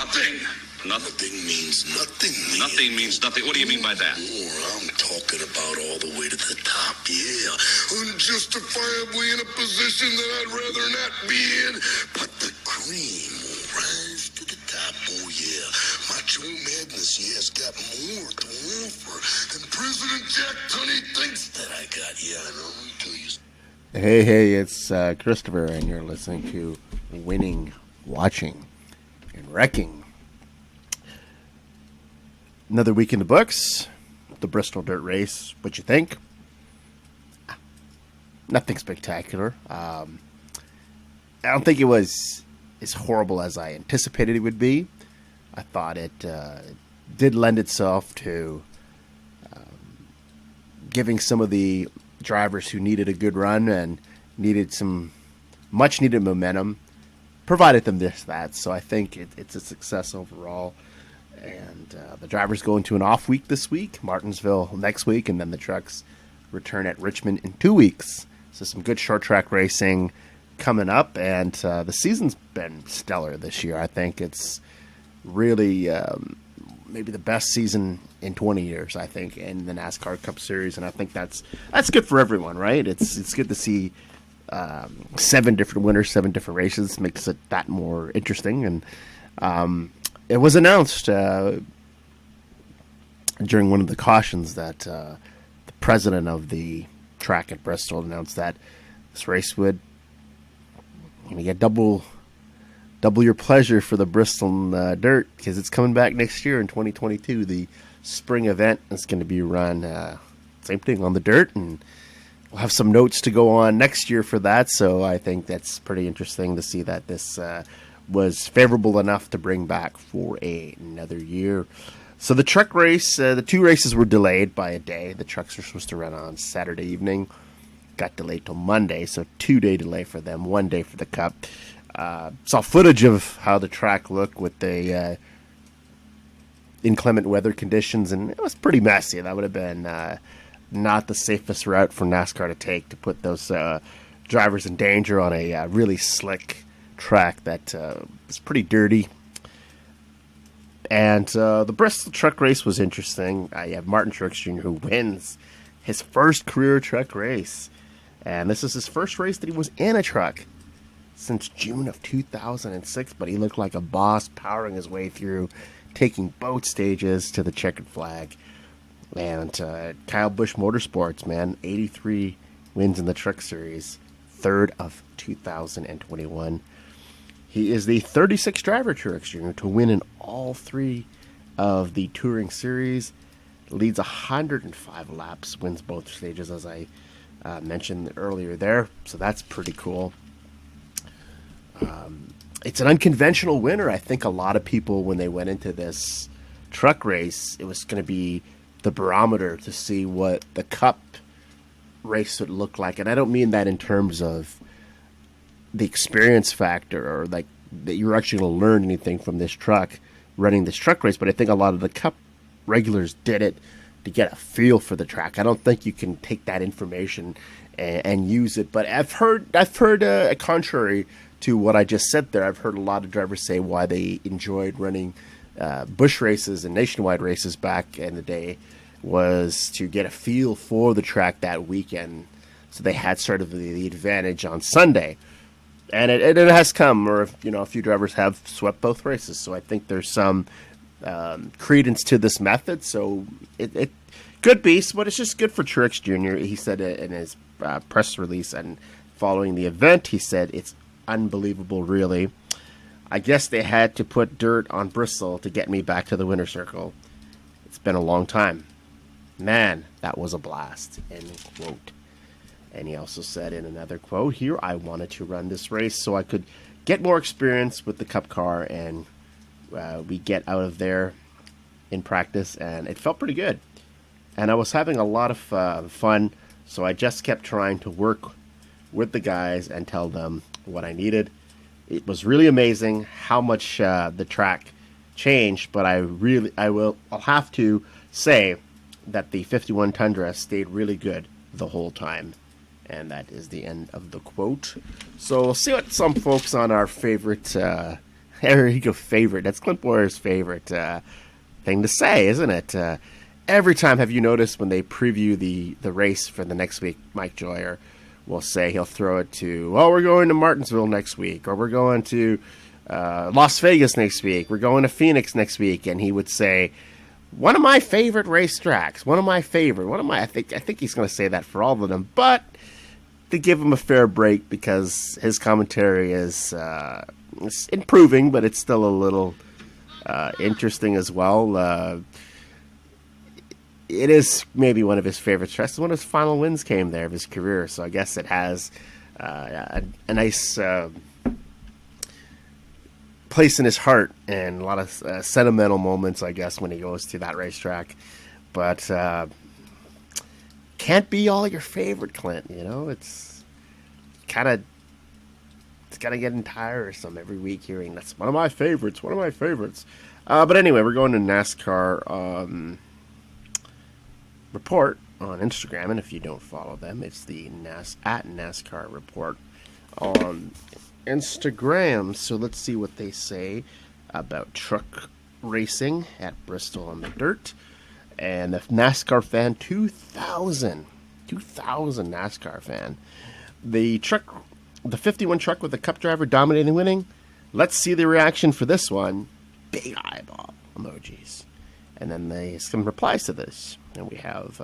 Nothing. Nothing means nothing. Nothing means nothing. What do you mean by that? I'm talking about all the way to the top, yeah. Unjustifiably in a position that I'd rather not be in. But the cream will rise to the top, oh yeah. Macho Madness, yeah, has got more to offer than President Jack Tunney thinks that I got. Yeah, I know, let me tell you. Hey, it's Christopher, and you're listening to Winning, Watching, and Wrecking. Another week in the books. The Bristol Dirt race. What you think? Nothing spectacular. I don't think it was as horrible as I anticipated it would be. I thought it did lend itself to giving some of the drivers who needed a good run and needed some much needed momentum, provided them that. So I think it's a success overall. And the drivers go into an off week this week, Martinsville next week, and then the trucks return at Richmond in 2 weeks. So some good short track racing coming up, and the season's been stellar this year. I think it's really maybe the best season in 20 years, I think, in the NASCAR Cup Series, and I think that's good for everyone, right? It's good to see 7 different winners, 7 different races, makes it that more interesting. And it was announced during one of the cautions that the president of the track at Bristol announced that this race would get double your pleasure for the Bristol Dirt, because it's coming back next year in 2022. The spring event is going to be run same thing on the dirt, and we'll have some notes to go on next year for that. So I think that's pretty interesting to see that this was favorable enough to bring back for another year. So the truck race, the 2 races were delayed by a day. The trucks were supposed to run on Saturday evening, got delayed till Monday, so 2-day delay for them, 1 day for the Cup. Saw footage of how the track looked with the inclement weather conditions, and it was pretty messy. That would have been not the safest route for NASCAR to take, to put those drivers in danger on a really slick track that was pretty dirty. And the Bristol truck race was interesting. You have Truex Jr. who wins his first career truck race, and this is his first race that he was in a truck since June of 2006, but he looked like a boss, powering his way through, taking both stages to the checkered flag. And Kyle Busch Motorsports, man, 83 wins in the Truck Series, 3rd of 2021. He is the 36th driver, Truex Jr., to win in all 3 of the Touring Series. Leads 105 laps, wins both stages, as I mentioned earlier there. So that's pretty cool. It's an unconventional winner. I think a lot of people, when they went into this truck race, it was going to be the barometer to see what the Cup race would look like. And I don't mean that in terms of the experience factor, or like that you're actually going to learn anything from this truck, running this truck race, but I think a lot of the Cup regulars did it to get a feel for the track. I don't think you can take that information and use it, but I've heard a contrary to what I just said there. I've heard a lot of drivers say why they enjoyed running Busch races and nationwide races back in the day was to get a feel for the track that weekend, so they had sort of the advantage on Sunday. And it has come, or a few drivers have swept both races. So I think there's some credence to this method. So it could be, but it's just good for Truex Jr. He said it in his press release, and following the event, he said it's unbelievable, really. I guess they had to put dirt on Bristol to get me back to the winner's circle. It's been a long time. Man, that was a blast. End quote. And he also said in another quote here, I wanted to run this race so I could get more experience with the Cup car, and we get out of there in practice, and it felt pretty good. And I was having a lot of fun, so I just kept trying to work with the guys and tell them what I needed. It was really amazing how much the track changed, but I'll have to say that the 51 Tundra stayed really good the whole time. And that is the end of the quote. So we'll see what some folks on our favorite There you go, favorite. That's Clint Boyer's favorite thing to say, isn't it? Every time, have you noticed when they preview the race for the next week, Mike Joyer will say, he'll throw it to, well, we're going to Martinsville next week, or we're going to Las Vegas next week, we're going to Phoenix next week, and he would say, one of my favorite racetracks, I think he's going to say that for all of them, but to give him a fair break because his commentary is it's improving, but it's still a little interesting as well. It is maybe one of his favorite tracks. One of his final wins came there of his career, so I guess it has a nice place in his heart and a lot of sentimental moments, I guess, when he goes to that racetrack. But can't be all your favorite, Clint. You know, it's kind of getting tiresome every week hearing that's one of my favorites. But anyway, we're going to NASCAR Report on Instagram, and if you don't follow them, it's the at NASCAR Report on Instagram. So let's see what they say about truck racing at Bristol on the Dirt. And the NASCAR fan 2000 NASCAR fan. The 51 truck with the Cup driver dominating winning. Let's see the reaction for this one. Big eyeball emojis. And then some replies to this. And we have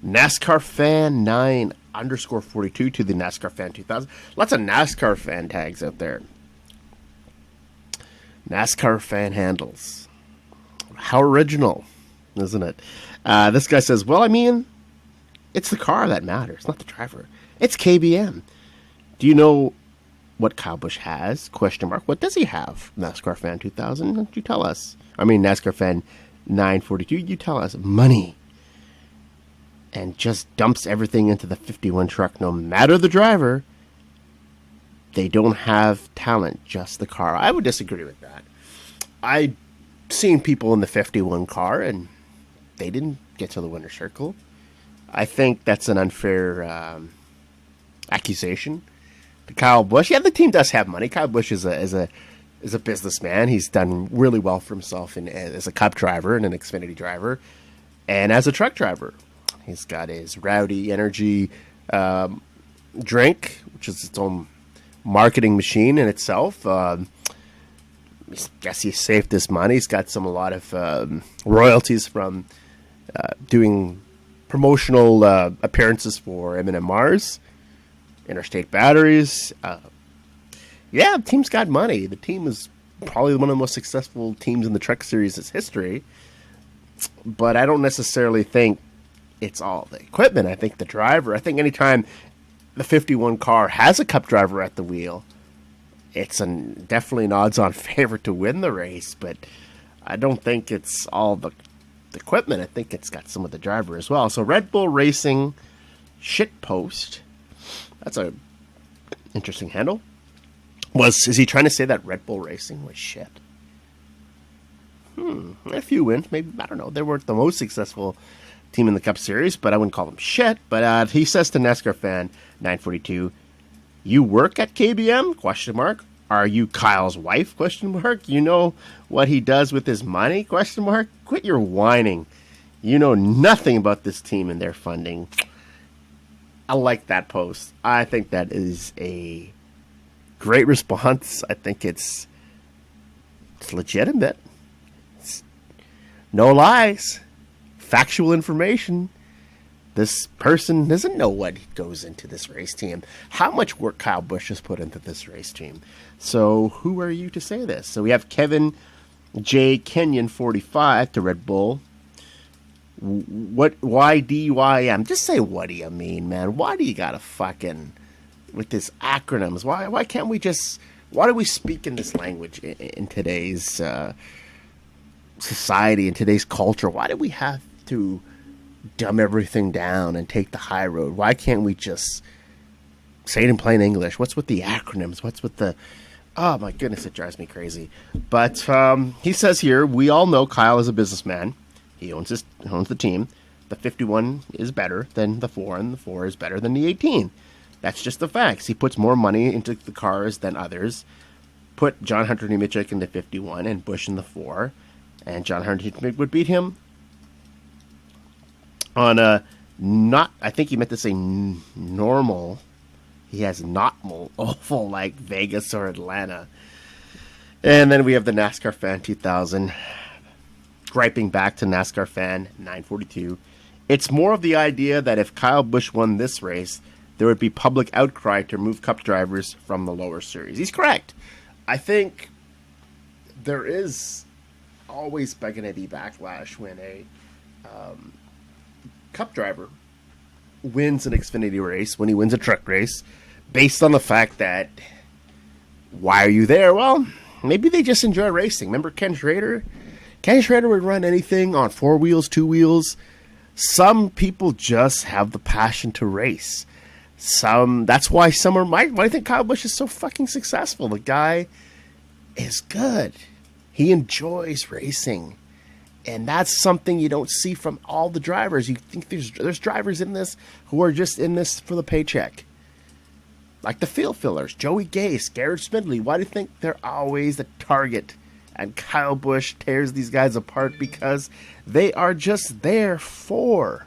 NASCAR fan 9_42 to the NASCAR fan 2000. Lots of NASCAR fan tags out there. NASCAR fan handles. How original, isn't it? This guy says, well, I mean, it's the car that matters, not the driver. It's KBM. Do you know what Kyle Busch has? ? What does he have? NASCAR fan 2000, don't you tell us? I mean, NASCAR fan 942, you tell us. Money. And just dumps everything into the 51 truck, no matter the driver. They don't have talent, just the car. I would disagree with that. I've seen people in the 51 car, and they didn't get to the winner's circle. I think that's an unfair accusation to Kyle Busch. Yeah, the team does have money. Kyle Busch is a businessman. He's done really well for himself as a Cup driver and an Xfinity driver, and as a truck driver. He's got his Rowdy Energy drink, which is its own marketing machine in itself. I guess he saved his money. He's got a lot of royalties from doing promotional appearances for M&M Mars, Interstate Batteries. Yeah, the team's got money. The team is probably one of the most successful teams in the Truck Series' history. But I don't necessarily think it's all the equipment. I think the driver. I think anytime the 51 car has a Cup driver at the wheel, it's definitely an odds-on favorite to win the race. But I don't think it's all the equipment. I think it's got some of the driver as well. So Red Bull Racing shitpost. That's a interesting handle. Is he trying to say that Red Bull Racing was shit? A few wins, maybe. I don't know. They weren't the most successful team in the Cup Series, but I wouldn't call them shit. But he says to NASCAR fan 942, "You work at KBM? ? Are you Kyle's wife? ? You know what he does with his money? ? Quit your whining. You know nothing about this team and their funding." I like that post. I think that is a great response. I think it's legitimate. It's no lies. Factual information. This person doesn't know what goes into this race team. How much work Kyle Busch has put into this race team. So who are you to say this? So we have Kevin J. Kenyon 45 to Red Bull. Why DYM? Just say, what do you mean, man? Why do you gotta fucking with this acronyms? Why can't we just? Why do we speak in this language in today's society, in today's culture? Why do we have to dumb everything down and take the high road? Why can't we just say it in plain English? What's with the acronyms? What's with the? Oh my goodness, it drives me crazy. But he says here, we all know Kyle is a businessman. He owns the team. The 51 is better than the 4, and the 4 is better than the 18. That's just the facts. He puts more money into the cars than others. put John Hunter Nemechek in the 51 and Busch in the 4, and John Hunter Nemechek would beat him on a not, I think he meant to say normal. He has not oval like Vegas or Atlanta. And then we have the NASCAR Fan 2000, griping back to NASCAR Fan 942. It's more of the idea that if Kyle Busch won this race, there would be public outcry to remove Cup drivers from the lower series. He's correct. I think there is always going to be backlash when a Cup driver wins an Xfinity race, when he wins a truck race, based on the fact that, why are you there? Well, maybe they just enjoy racing. Remember Ken Schrader? Ken Schrader would run anything on 4 wheels, 2 wheels. Some people just have the passion to race. That's why why do you think Kyle Busch is so fucking successful? The guy is good. He enjoys racing. And that's something you don't see from all the drivers. You think there's drivers in this who are just in this for the paycheck. Like the field fillers, Joey Gase, Garrett Smidley. Why do you think they're always the target? And Kyle Busch tears these guys apart because they are just there for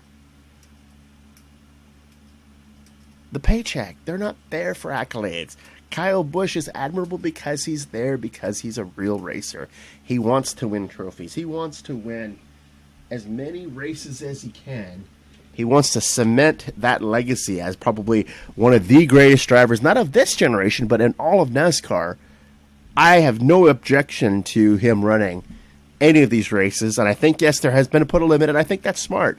the paycheck. They're not there for accolades. Kyle Busch is admirable because he's there, because he's a real racer. He wants to win trophies. He wants to win as many races as he can. He wants to cement that legacy as probably one of the greatest drivers, not of this generation, but in all of NASCAR. I have no objection to him running any of these races, and I think, yes, there has been a put a limit, and I think that's smart.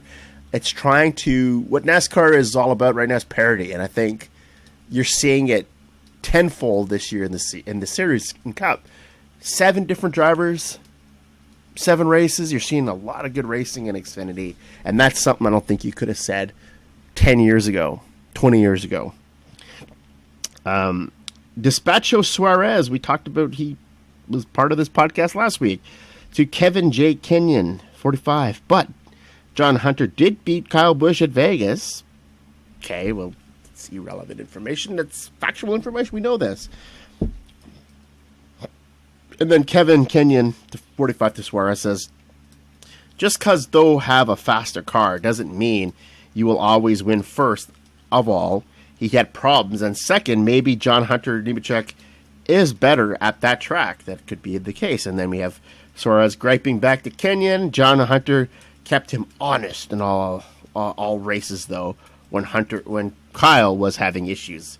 It's trying to, what NASCAR is all about right now is parity, and I think you're seeing it tenfold this year in the series and Cup. 7 different drivers, 7 races. You're seeing a lot of good racing in Xfinity, and that's something I don't think you could have said 10 years ago, 20 years ago. Despacho Suarez, we talked about, he was part of this podcast last week. To Kevin J. Kenyon, 45. But John Hunter did beat Kyle Busch at Vegas. Okay, well, it's irrelevant information. That's factual information. We know this. And then Kevin Kenyon, 45 to Suarez, says, just because they'll have a faster car doesn't mean you will always win. First of all, he had problems. And second, maybe John Hunter Nemechek is better at that track. That could be the case. And then we have Suarez griping back to Kenyon. John Hunter kept him honest in all races, though, when Kyle was having issues.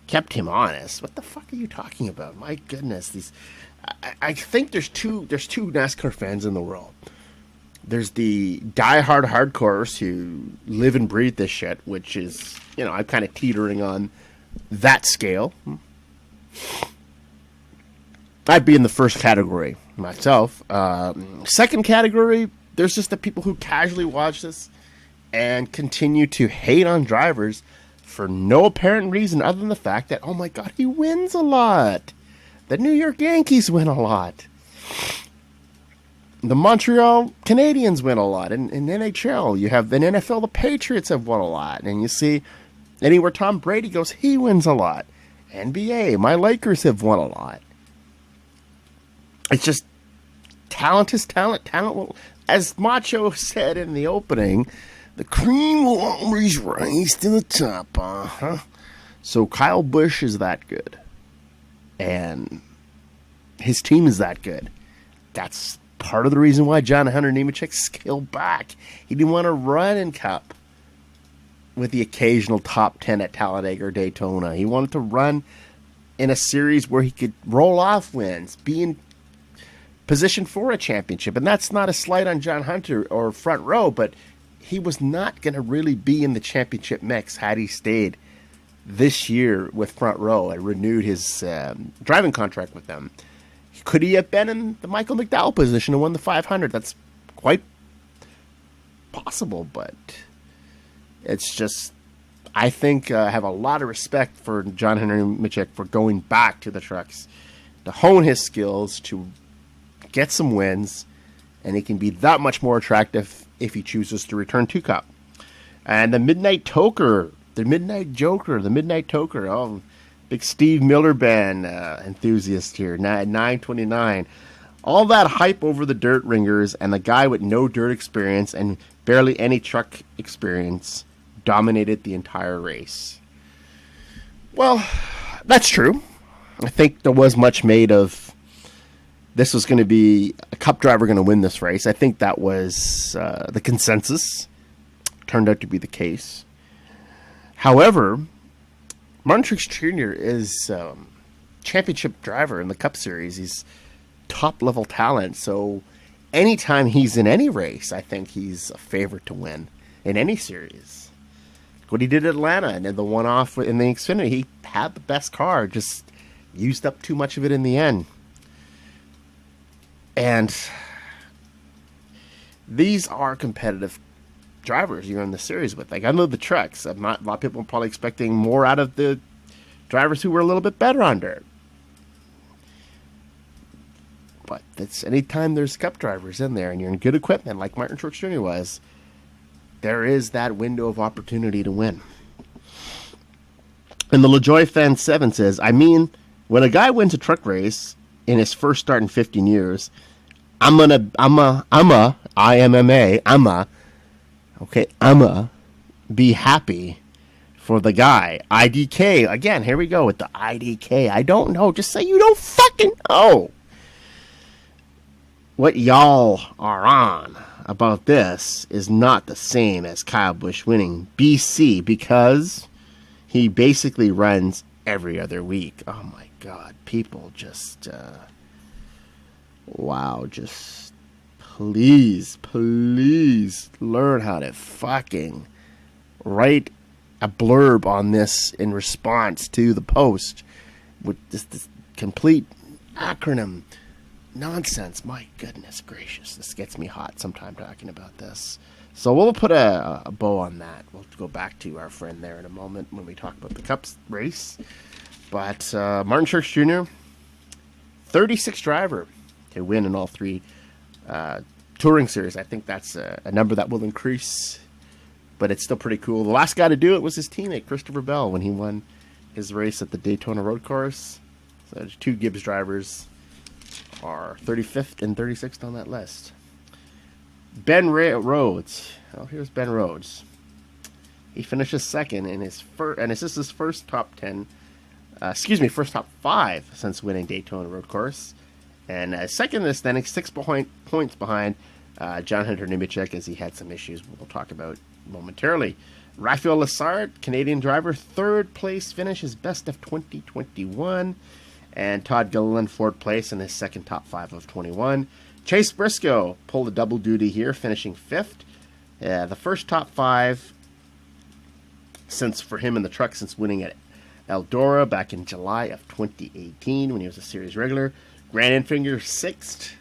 Kept him honest. What the fuck are you talking about? My goodness, I think there's two NASCAR fans in the world. There's the diehard hardcores who live and breathe this shit, which is, I'm kind of teetering on that scale. I'd be in the first category myself. Second category, there's just the people who casually watch this and continue to hate on drivers for no apparent reason other than the fact that, oh my God, he wins a lot. The New York Yankees win a lot. The Montreal Canadiens win a lot. In NHL, you have in NFL, the Patriots have won a lot. And you see anywhere Tom Brady goes, he wins a lot. NBA, my Lakers have won a lot. It's just talent is talent. Talent will, as Macho said in the opening, the cream will always rise to the top. So Kyle Busch is that good. And his team is that good. That's part of the reason why John Hunter Nemechek scaled back. He didn't want to run in Cup with the occasional top 10 at Talladega or Daytona. He wanted to run in a series where he could roll off wins, be in position for a championship. And that's not a slight on John Hunter or front row, but he was not going to really be in the championship mix had he stayed this year with front row and renewed his driving contract with them. Could he have been in the Michael McDowell position and won the 500? That's quite possible, but it's just, I think I have a lot of respect for John Hunter Nemechek for going back to the trucks to hone his skills, to get some wins, and he can be that much more attractive if he chooses to return to Cup. And the Midnight Toker, the Midnight Joker, the Midnight Toker, Big Steve Miller Band enthusiast here. 929. All that hype over the dirt ringers and the guy with no dirt experience and barely any truck experience dominated the entire race. Well, that's true. I think there was much made of this was going to be a cup driver going to win this race. I think that was the consensus. Turned out to be the case. However, Martin Truex Jr. is championship driver in the Cup Series. He's top-level talent. So anytime he's in any race, I think he's a favorite to win in any series. What he did at Atlanta and then the one-off in the Xfinity, he had the best car, just used up too much of it in the end. And these are competitive drivers you're in the series with. Like, I know the Truex. A lot of people are probably expecting more out of the drivers who were a little bit better on dirt. But it's anytime there's Cup drivers in there and you're in good equipment like Martin Truex Jr. was, there is that window of opportunity to win. And the LaJoy Fan 7 says, I mean, when a guy wins a truck race in his first start in 15 years, I'ma be happy for the guy. IDK, again, here we go with the IDK. I don't know. Just say you don't fucking know. What y'all are on about this is not the same as Kyle Busch winning BC because he basically runs every other week. Oh my God, people just, wow, just please learn how to fucking write a blurb on this in response to the post with this complete acronym nonsense. My goodness gracious, this gets me hot sometime talking about this. So we'll put a bow on that. We'll go back to our friend there in a moment when we talk about the Cup race. But Martin Truex Jr., 36th driver to win in all three touring series. I think that's a number that will increase, but it's still pretty cool. The last guy to do it was his teammate, Christopher Bell, when he won his race at the Daytona Road Course. So two Gibbs drivers are 35th and 36th on that list. Ben Rhodes. Oh, here's Ben Rhodes. He finishes second in his first, and this is his first top 10. First top 5 since winning Daytona Road Course. And second in the standings, 6 points behind John Hunter Nemechek, as he had some issues we'll talk about momentarily. Raphael Lessard, Canadian driver, 3rd place finish, his best of 2021. And Todd Gilliland, 4th place in his second top 5 of 21. Chase Briscoe pulled a double duty here, finishing 5th. The first top 5 for him in the truck since winning at Eldora back in July of 2018 when he was a series regular. Grant Enfinger, 6th.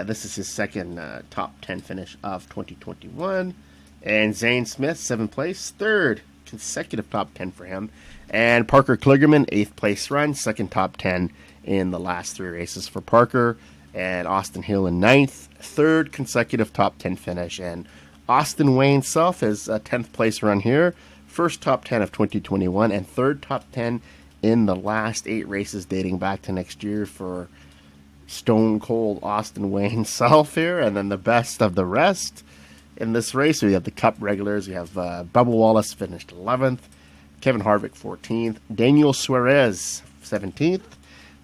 This is his second top 10 finish of 2021. And Zane Smith, 7th place, 3rd consecutive top 10 for him. And Parker Kligerman, 8th place run, second top 10 in the last 3 races for Parker. And Austin Hill in 9th, 3rd consecutive top 10 finish. And Austin Wayne Self is a 10th place run here, first top 10 of 2021, and 3rd top 10 in the last 8 races dating back to next year for Stone Cold Austin Wayne Self here. And then the best of the rest in this race, we have the Cup regulars. We have Bubba Wallace finished 11th, Kevin Harvick 14th, Daniel Suarez 17th,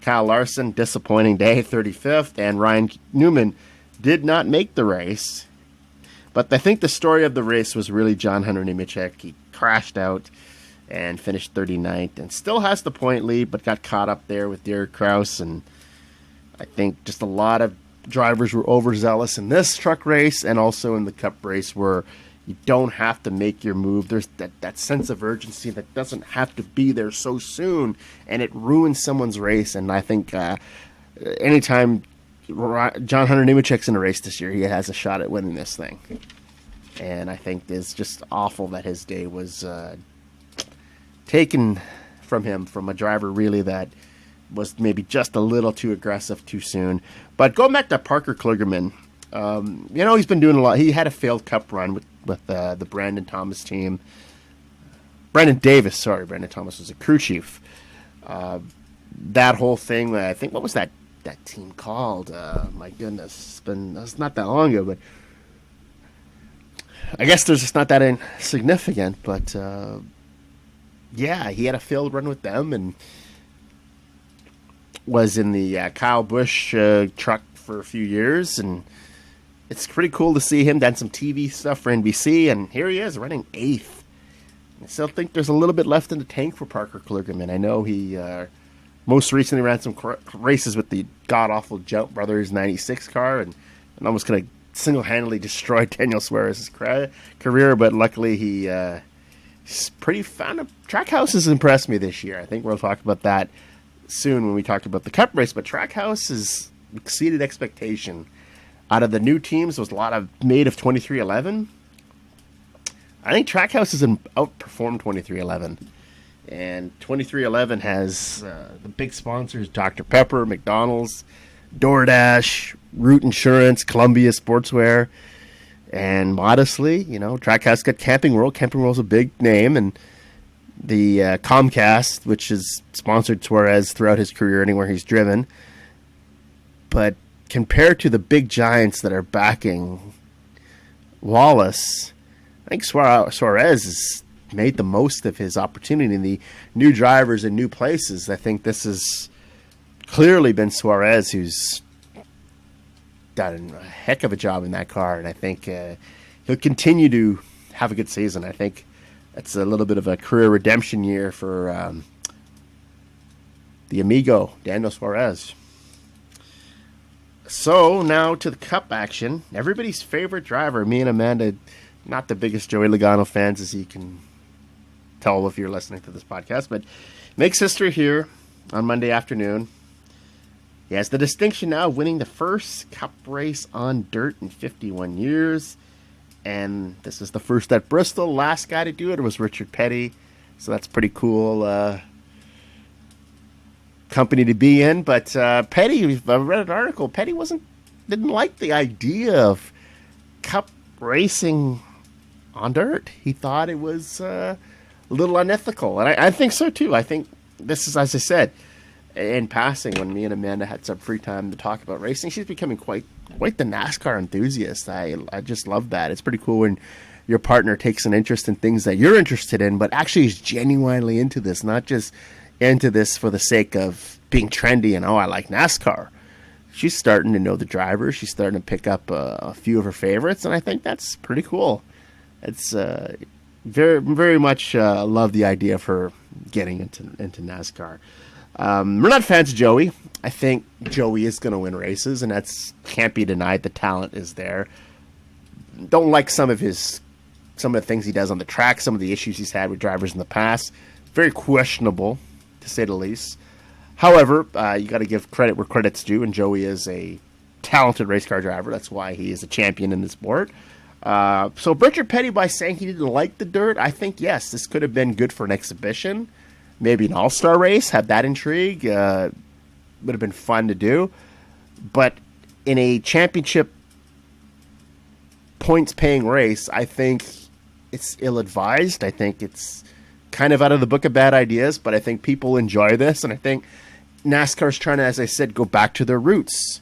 Kyle Larson, disappointing day, 35th, and Ryan Newman did not make the race. But I think the story of the race was really John Hunter Nemechek. He crashed out and finished 39th and still has the point lead, but got caught up there with Derek Kraus. And I think just a lot of drivers were overzealous in this truck race and also in the Cup race where you don't have to make your move. There's that sense of urgency that doesn't have to be there so soon, and it ruins someone's race. And I think anytime John Hunter Nemechek's in a race this year, he has a shot at winning this thing. And I think it's just awful that his day was taken from him, from a driver really that was maybe just a little too aggressive too soon. But going back to Parker Kligerman, he's been doing a lot. He had a failed Cup run with the Brandon Thomas team. Brandon Davis, sorry. Brandon Thomas was a crew chief. That whole thing, I think, what was that team called? My goodness, it's not that long ago, but I guess there's just not that insignificant. But yeah, he had a failed run with them and was in the Kyle Busch truck for a few years, and it's pretty cool to see him done some TV stuff for NBC, and here he is running 8th. I still think there's a little bit left in the tank for Parker Kligerman. I know he most recently ran some races with the god-awful Jump Brothers 96 car, and almost kind of single-handedly destroyed Daniel Suarez's career, but luckily he's pretty fun. Trackhouse has impressed me this year. I think we'll talk about that soon when we talk about the Cup race, but Trackhouse has exceeded expectation. Out of the new teams, there was a lot of made of 2311. I think Trackhouse has outperformed 2311. And 2311 has the big sponsors, Dr. Pepper, McDonald's, DoorDash, Root Insurance, Columbia Sportswear. And modestly, Trackhouse got Camping World. Camping World's a big name. And the Comcast, which has sponsored Suarez throughout his career anywhere he's driven. But compared to the big giants that are backing Wallace, I think Suarez has made the most of his opportunity in the new drivers and new places. I think this has clearly been Suarez who's done a heck of a job in that car, and I think he'll continue to have a good season. I think it's a little bit of a career redemption year for the amigo, Daniel Suarez. So, now to the Cup action. Everybody's favorite driver, me and Amanda, not the biggest Joey Logano fans, as you can tell if you're listening to this podcast, but makes history here on Monday afternoon. He has the distinction now of winning the first Cup race on dirt in 51 years, and this is the first at Bristol. Last guy to do it was Richard Petty, so that's pretty cool company to be in. But Petty, I read an article, Petty didn't like the idea of Cup racing on dirt. He thought it was a little unethical, and I think so too. I think this is, as I said in passing, when me and Amanda had some free time to talk about racing, she's becoming quite the NASCAR enthusiast. I just love that. It's pretty cool when your partner takes an interest in things that you're interested in, but actually is genuinely into this, not just into this for the sake of being trendy and, I like NASCAR. She's starting to know the drivers. She's starting to pick up a few of her favorites, and I think that's pretty cool. It's very, very much love the idea of her getting into NASCAR. We're not fans of Joey. I think Joey is going to win races, and that's can't be denied. The talent is there. Don't like some of the things he does on the track, some of the issues he's had with drivers in the past. Very questionable, to say the least. However, you got to give credit where credit's due, and Joey is a talented race car driver. That's why he is a champion in the sport. So Richard Petty, by saying he didn't like the dirt, I think, yes, this could have been good for an exhibition. Maybe an all-star race, have that intrigue. Would have been fun to do. But in a championship points-paying race, I think it's ill-advised. I think it's kind of out of the book of bad ideas, but I think people enjoy this, and I think NASCAR's trying to, as I said, go back to their roots.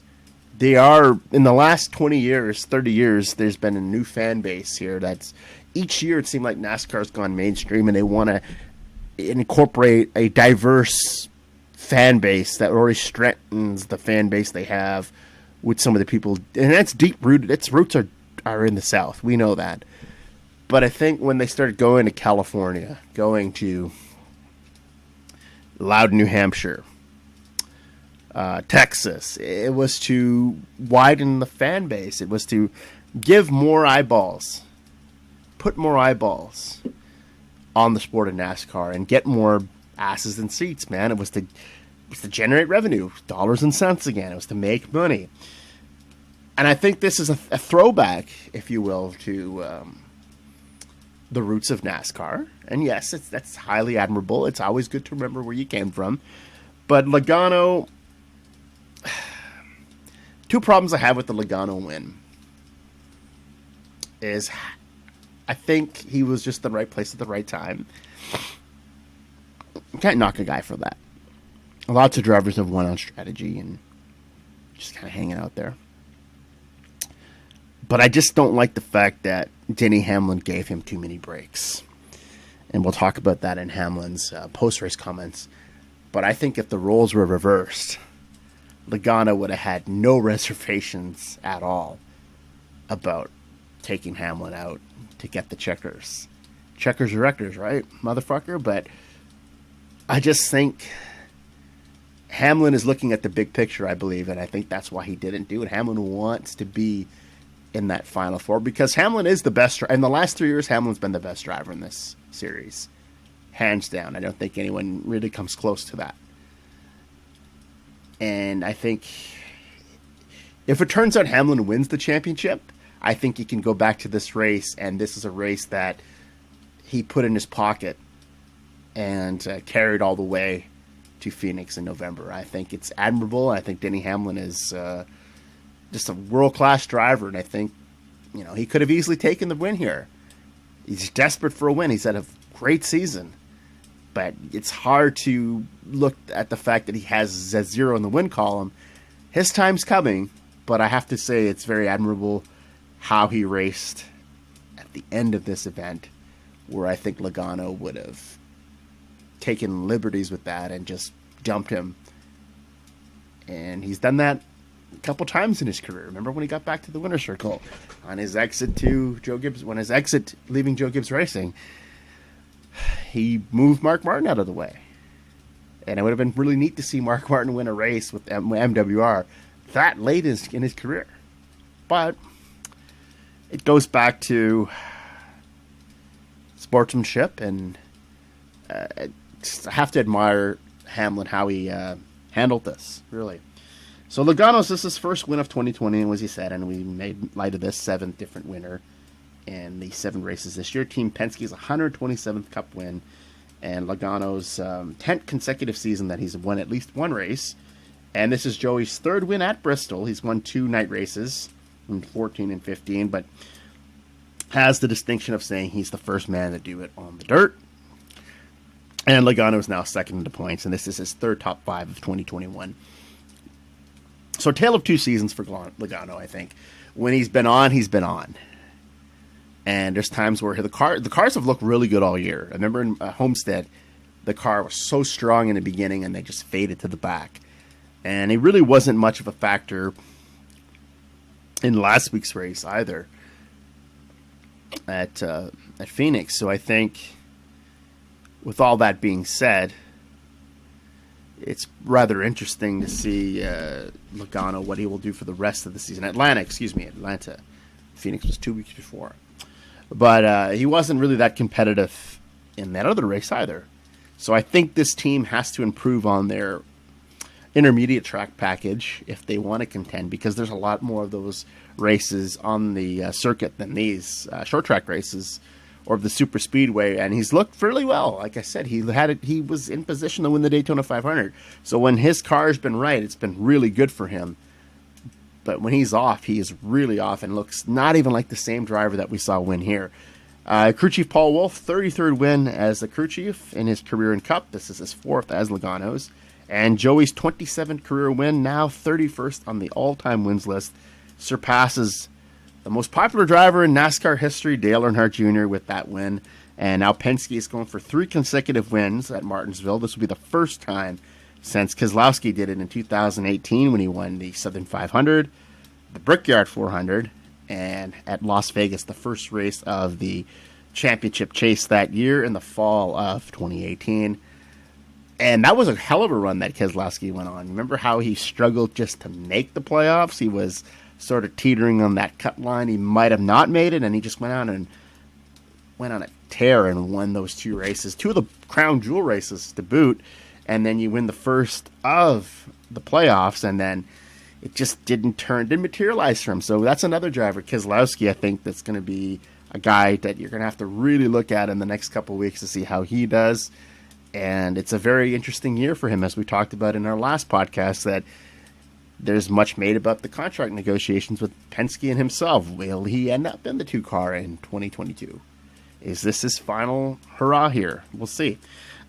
They are, in the last 20 years, 30 years, there's been a new fan base here that's, each year it seemed like NASCAR's gone mainstream, and they want to incorporate a diverse fan base that already strengthens the fan base they have with some of the people, and that's deep-rooted. Its roots are in the South. We know that. But I think when they started going to California, going to Loudon, New Hampshire, Texas, it was to widen the fan base. It was to give more eyeballs, put more eyeballs on the sport of NASCAR and get more asses in seats, man. It was to generate revenue, dollars and cents again. It was to make money. And I think this is a throwback, if you will, to the roots of NASCAR. And yes, that's highly admirable. It's always good to remember where you came from. But Logano, two problems I have with the Logano win is I think he was just the right place at the right time. You can't knock a guy for that. lots of drivers have won on strategy and just kind of hanging out there. But I just don't like the fact that Denny Hamlin gave him too many breaks. And we'll talk about that in Hamlin's post-race comments. But I think if the roles were reversed, Logano would have had no reservations at all about taking Hamlin out to get the checkers. Checkers or wreckers, right, motherfucker? But I just think Hamlin is looking at the big picture, I believe, and I think that's why he didn't do it. Hamlin wants to be in that Final Four because Hamlin is the best. In the last 3 years, Hamlin's been the best driver in this series. Hands down. I don't think anyone really comes close to that. And I think if it turns out Hamlin wins the championship, I think he can go back to this race, and this is a race that he put in his pocket and carried all the way to Phoenix in November. I think it's admirable. I think Denny Hamlin is just a world-class driver, and I think he could have easily taken the win here. He's desperate for a win. He's had a great season, but it's hard to look at the fact that he has zero in the win column. His time's coming, but I have to say it's very admirable how he raced at the end of this event, where I think Logano would have taken liberties with that and just dumped him. And he's done that a couple times in his career. Remember when he got back to the winner's circle on his exit to Joe Gibbs, leaving Joe Gibbs Racing, he moved Mark Martin out of the way. And it would have been really neat to see Mark Martin win a race with MWR that late in his career. But it goes back to sportsmanship, and I have to admire Hamlin, how he handled this, really. So Logano's, this is his first win of 2020, and as he said, and we made light of this, 7th different winner in the 7 races this year. Team Penske's 127th Cup win, and Logano's 10th consecutive season that he's won at least one race. And this is Joey's 3rd win at Bristol. He's won 2 night races in 14 and 15, but has the distinction of saying he's the first man to do it on the dirt. And Logano is now 2nd in the points, and this is his 3rd top 5 of 2021. So, tale of 2 seasons for Logano, I think. When he's been on, he's been on. And there's times where the cars have looked really good all year. I remember in Homestead, the car was so strong in the beginning, and they just faded to the back. And he really wasn't much of a factor in last week's race either at Phoenix. So I think, with all that being said, it's rather interesting to see Logano, what he will do for the rest of the season. Atlanta. Phoenix was 2 weeks before. But he wasn't really that competitive in that other race either. So I think this team has to improve on their intermediate track package if they want to contend, because there's a lot more of those races on the circuit than these short track races or the super speedway, and he's looked fairly well. Like I said, he was in position to win the Daytona 500. So when his car's been right, it's been really good for him. But when he's off, he is really off and looks not even like the same driver that we saw win here. Crew Chief Paul Wolfe, 33rd win as the crew chief in his career in Cup. This is his 4th as Logano's. And Joey's 27th career win, now 31st on the all-time wins list, surpasses the most popular driver in NASCAR history, Dale Earnhardt Jr., with that win. And now Penske is going for 3 consecutive wins at Martinsville. This will be the first time since Keselowski did it in 2018 when he won the Southern 500, the Brickyard 400, and at Las Vegas, the first race of the championship chase that year in the fall of 2018. And that was a hell of a run that Keselowski went on. Remember how he struggled just to make the playoffs? He was sort of teetering on that cut line. He might have not made it, and he just went on a tear and won those 2 races, 2 of the crown jewel races to boot. And then you win the first of the playoffs, and then it just didn't materialize for him. So that's another driver, Keselowski, I think, that's going to be a guy that you're going to have to really look at in the next couple of weeks to see how he does. And it's a very interesting year for him, as we talked about in our last podcast, that there's much made about the contract negotiations with Penske and himself. Will he end up in the 2 car in 2022? Is this his final hurrah here? We'll see.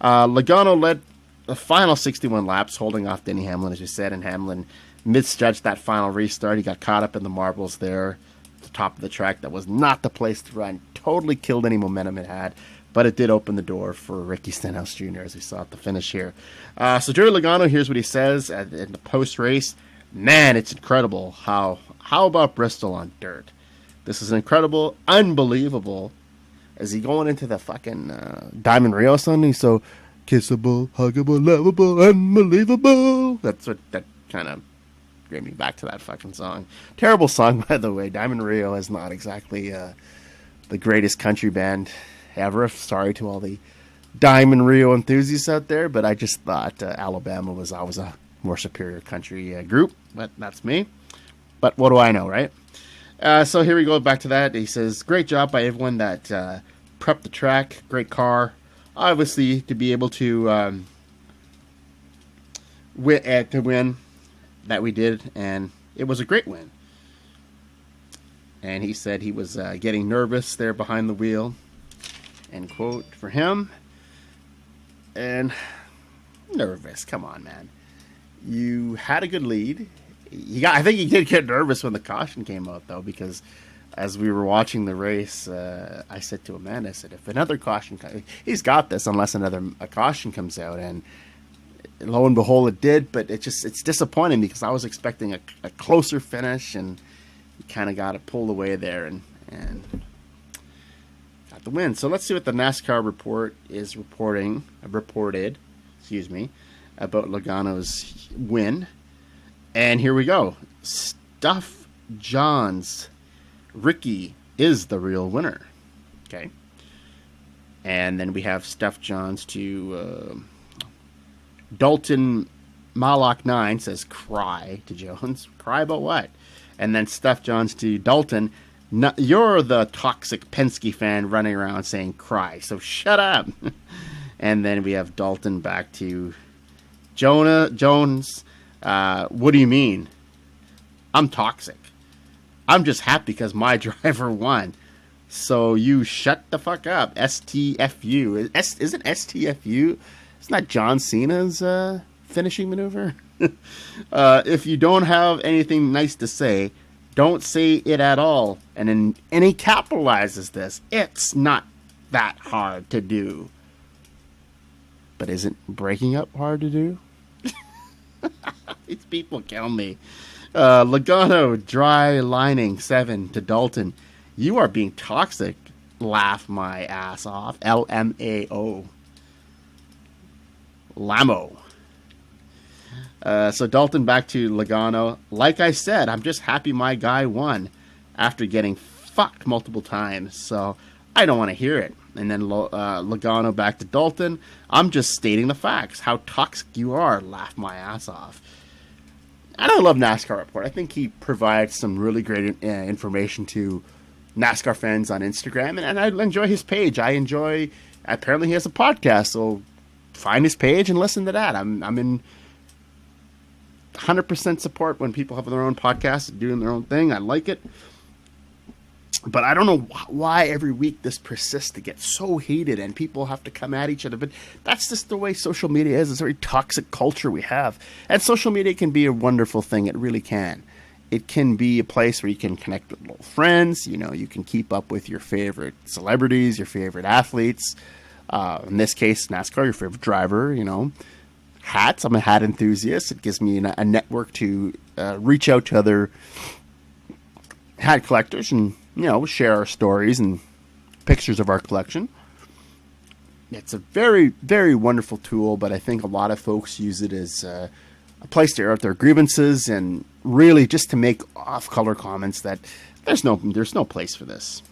Logano led the final 61 laps, holding off Denny Hamlin, as you said, and Hamlin misjudged that final restart. He got caught up in the marbles there at the top of the track. That was not the place to run. Totally killed any momentum it had, but it did open the door for Ricky Stenhouse Jr., as we saw at the finish here. So Joey Logano, here's what he says in the post-race. Man, it's incredible. How about Bristol on dirt? This is incredible, unbelievable. Is he going into the fucking Diamond Rio song? He's so kissable, huggable, lovable, unbelievable. That's what that kind of bring me back to that fucking song. Terrible song, by the way. Diamond Rio is not exactly the greatest country band ever. Sorry to all the Diamond Rio enthusiasts out there, but I just thought Alabama was always a more superior country group. But that's me. But what do I know, right? So here we go back to that. He says, great job by everyone that prepped the track. Great car. Obviously, to be able to win that we did, and it was a great win. And he said he was getting nervous there behind the wheel. End quote for him. And nervous, come on, man. You had a good lead. I think he did get nervous when the caution came out, though, because as we were watching the race, I said to Amanda, I said, if another caution, he's got this unless a caution comes out, and lo and behold, it did. But it's disappointing because I was expecting a closer finish, and he kind of got it pulled away there and got the win. So let's see what the NASCAR report is reported, about Logano's win. And here we go. Stuff Johns. Ricky is the real winner. Okay. And then we have Stuff Johns to Dalton Malak 9 says cry to Jones. Cry about what? And then Stuff Johns to Dalton. You're the toxic Penske fan running around saying cry. So shut up. And then we have Dalton back to Jones. What do you mean? I'm toxic. I'm just happy because my driver won. So you shut the fuck up. STFU. Isn't STFU? Isn't that John Cena's finishing maneuver? If you don't have anything nice to say, don't say it at all. And he capitalizes this. It's not that hard to do. But isn't breaking up hard to do? These people kill me. Logano, dry lining 7 to Dalton. You are being toxic. Laugh my ass off. LMAO. Lamo. So Dalton back to Logano. Like I said, I'm just happy my guy won after getting fucked multiple times. So I don't want to hear it. And then Logano back to Dalton. I'm just stating the facts. How toxic you are. Laugh my ass off. And I love NASCAR Report. I think he provides some really great information to NASCAR fans on Instagram. And I enjoy his page. Apparently he has a podcast. So find his page and listen to that. I'm in 100% support when people have their own podcasts and doing their own thing. I like it. But I don't know why every week this persists to get so heated and people have to come at each other. But that's just the way social media is. It's a very toxic culture we have. And social media can be a wonderful thing. It really can. It can be a place where you can connect with little friends. You know, you can keep up with your favorite celebrities, your favorite athletes. In this case, NASCAR, your favorite driver, you know. Hats. I'm a hat enthusiast. It gives me a network to reach out to other hat collectors and, you know, share our stories and pictures of our collection. It's a very, very wonderful tool, but I think a lot of folks use it as a place to air out their grievances and really just to make off-color comments that there's no place for this.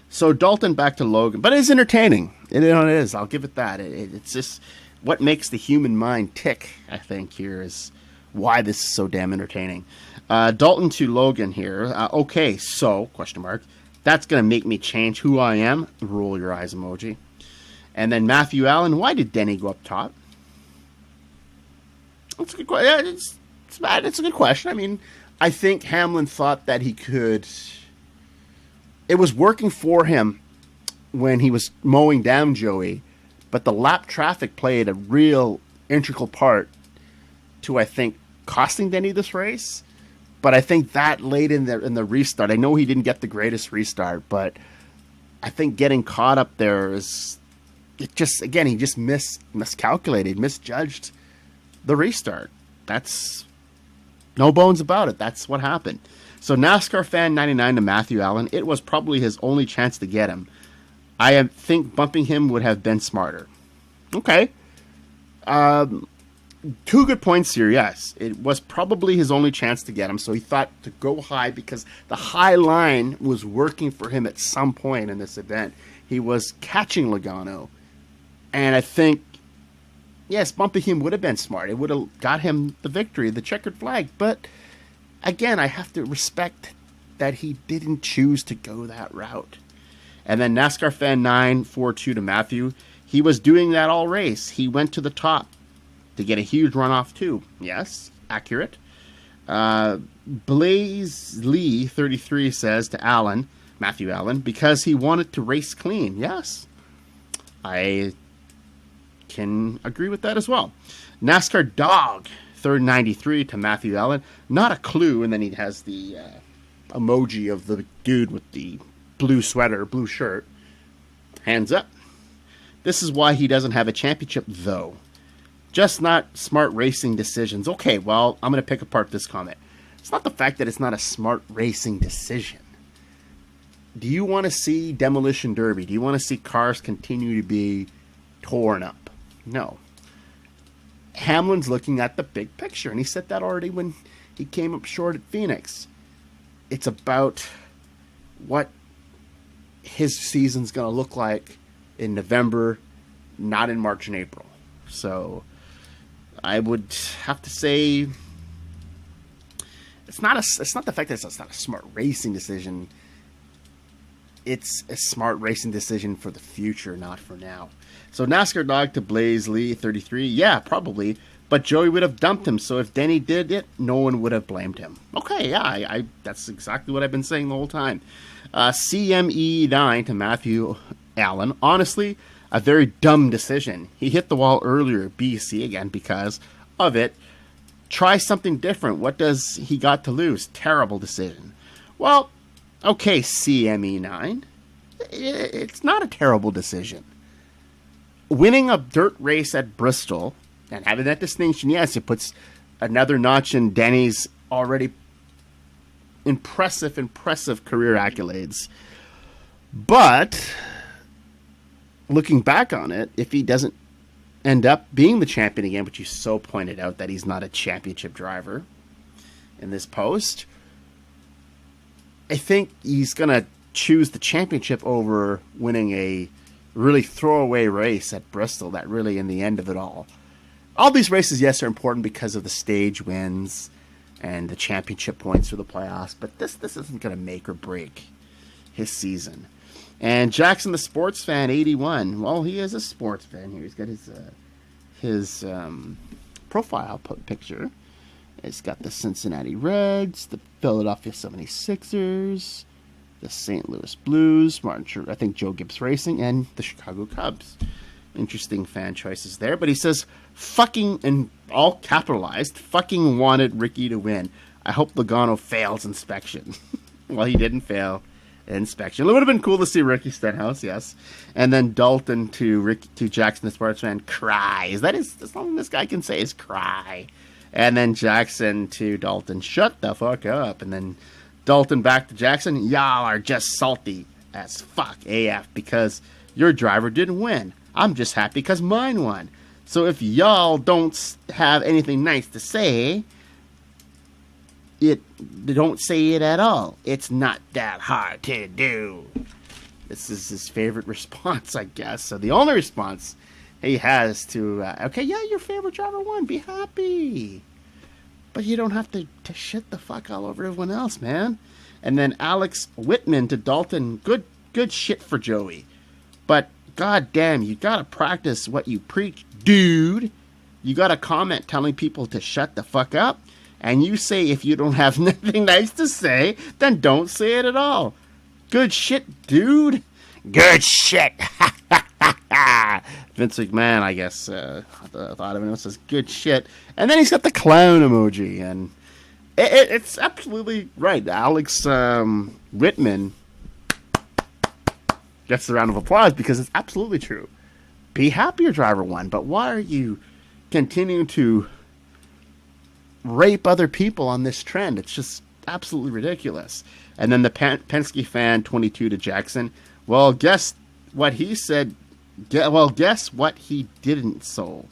So Dalton back to Logan, but it's entertaining. It is. I'll give it that. It's just what makes the human mind tick, I think, here is why this is so damn entertaining. Dalton to Logan here. Okay, so, question mark, that's going to make me change who I am. Roll your eyes emoji. And then Matthew Allen, why did Denny go up top? That's a good question. Yeah, it's a good question. I mean, I think Hamlin thought that he could. It was working for him when he was mowing down Joey But the lap traffic played a real integral part to, I think, costing Denny this race. But I think that late in the restart, I know he didn't get the greatest restart, but I think getting caught up there is, it just, again, he just miscalculated, misjudged the restart. That's no bones about it. That's what happened. So NASCAR fan 99 to Matthew Allen, it was probably his only chance to get him. I think bumping him would have been smarter. Okay. 2 good points here, yes. It was probably his only chance to get him, so he thought to go high because the high line was working for him at some point in this event. He was catching Logano. And I think, yes, bumping him would have been smart. It would have got him the victory, the checkered flag. But, again, I have to respect that he didn't choose to go that route. And then NASCAR fan 942 to Matthew. He was doing that all race. He went to the top to get a huge runoff too. Yes, accurate. Blaze Lee 33 says to Allen, Matthew Allen, because he wanted to race clean. Yes, I can agree with that as well. NASCAR Dog 393 to Matthew Allen. Not a clue, and then he has the emoji of the dude with the blue sweater, blue shirt. Hands up. This is why he doesn't have a championship, though. Just not smart racing decisions. Okay, well, I'm going to pick apart this comment. It's not the fact that it's not a smart racing decision. Do you want to see Demolition Derby? Do you want to see cars continue to be torn up? No. Hamlin's looking at the big picture, and he said that already when he came up short at Phoenix. It's about what his season's going to look like in November, not in March and April. So I would have to say it's not the fact that it's not a smart racing decision. It's a smart racing decision for the future, not for now. So NASCAR Dog to Blaze Lee 33. Yeah, probably. But Joey would have dumped him. So if Denny did it, no one would have blamed him. Okay, yeah, I that's exactly what I've been saying the whole time. CME9 to Matthew Allen. Honestly, a very dumb decision. He hit the wall earlier at BC again because of it. Try something different. What does he got to lose? Terrible decision. Well, okay, CME9. It's not a terrible decision. Winning a dirt race at Bristol and having that distinction, yes, it puts another notch in Denny's already impressive career accolades. But looking back on it, if he doesn't end up being the champion again, which you so pointed out that he's not a championship driver in this post, I think he's going to choose the championship over winning a really throwaway race at Bristol that really, in the end of it all these races, yes, are important because of the stage wins and the championship points for the playoffs, but this isn't going to make or break his season. And Jackson, the sports fan, 81. Well, he is a sports fan here. He's got his profile picture. It's got the Cincinnati Reds, the Philadelphia 76ers, the St. Louis Blues, I think Joe Gibbs Racing, and the Chicago Cubs. Interesting fan choices there. But he says, fucking, and all capitalized, fucking wanted Ricky to win. I hope Logano fails inspection. Well, he didn't fail inspection. It would have been cool to see Ricky Stenhouse, yes. And then Dalton to Jackson, the sports fan, cry. Is that as long as this guy can say is cry. And then Jackson to Dalton, shut the fuck up. And then Dalton back to Jackson, y'all are just salty as fuck AF because your driver didn't win. I'm just happy because mine won. So if y'all don't have anything nice to say, don't say it at all. It's not that hard to do. This is his favorite response, I guess. So the only response he has to, okay, yeah, your favorite driver won. Be happy. But you don't have to shit the fuck all over everyone else, man. And then Alex Whitman to Dalton. Good shit for Joey. But goddamn, you gotta practice what you preach, dude. You gotta comment telling people to shut the fuck up. And you say if you don't have nothing nice to say, then don't say it at all. Good shit, dude. Good shit. Vince McMahon, I guess, thought of it. It says good shit. And then he's got the clown emoji, and it's absolutely right. Alex Whitman gets the round of applause because it's absolutely true. Be happy your driver won, but why are you continuing to rape other people on this trend? It's just absolutely ridiculous. And then the Penske fan 22 to Jackson. Well, guess what he said. Guess what he didn't sold.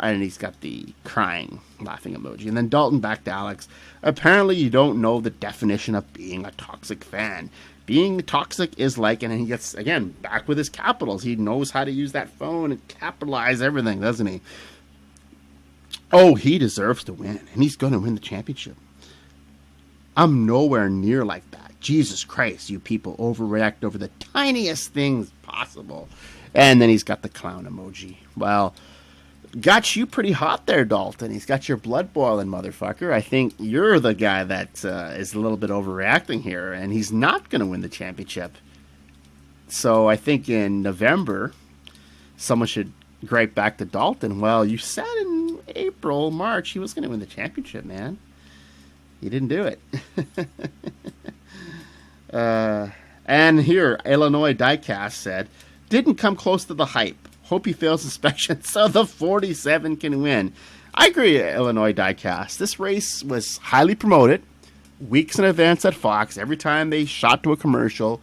And he's got the crying, laughing emoji. And then Dalton back to Alex. Apparently you don't know the definition of being a toxic fan. Being toxic is like, and he gets, again, back with his capitals. He knows how to use that phone and capitalize everything, doesn't he? Oh, he deserves to win. And he's going to win the championship. I'm nowhere near like that. Jesus Christ, you people overreact over the tiniest things possible. And then he's got the clown emoji. Well, got you pretty hot there, Dalton. He's got your blood boiling, motherfucker. I think you're the guy that is a little bit overreacting here, and he's not going to win the championship. So I think in November, someone should gripe back to Dalton. Well, you said in April, March, he was going to win the championship, man. He didn't do it. And here, Illinois Diecast said, didn't come close to the hype. Hope he fails inspection so the 47 can win. I agree, Illinois Diecast. This race was highly promoted. Weeks in advance at Fox. Every time they shot to a commercial,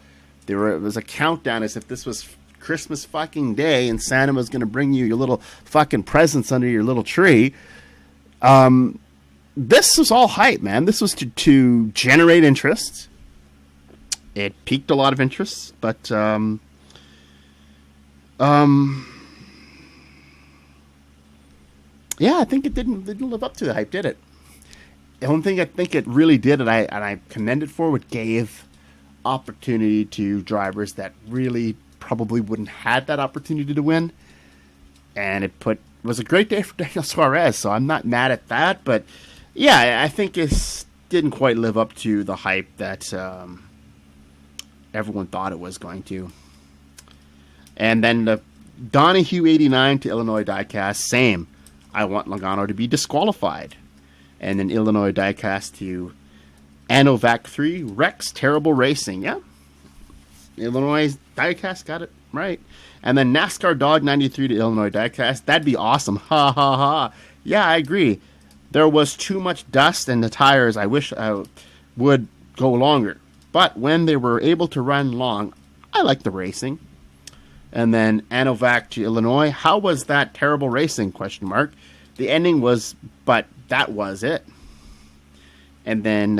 it was a countdown as if this was Christmas fucking day and Santa was going to bring you your little fucking presents under your little tree. This was all hype, man. This was to generate interest. It piqued a lot of interest, but yeah, I think it didn't live up to the hype, did it? The only thing I think it really did, and I commend it for, it gave opportunity to drivers that really probably wouldn't had that opportunity to win, and it was a great day for Daniel Suarez. So I'm not mad at that, but yeah, I think it didn't quite live up to the hype that everyone thought it was going to. And then the Donahue 89 to Illinois Diecast, same. I want Logano to be disqualified. And then Illinois Diecast to Anovac 3, Rex Terrible Racing. Yeah. Illinois Diecast got it right. And then NASCAR Dog 93 to Illinois Diecast. That'd be awesome. Ha ha ha. Yeah, I agree. There was too much dust in the tires. I wish I would go longer. But when they were able to run long, I like the racing. And then Anovac to Illinois. How was that terrible racing? Question mark. The ending was, but that was it. And then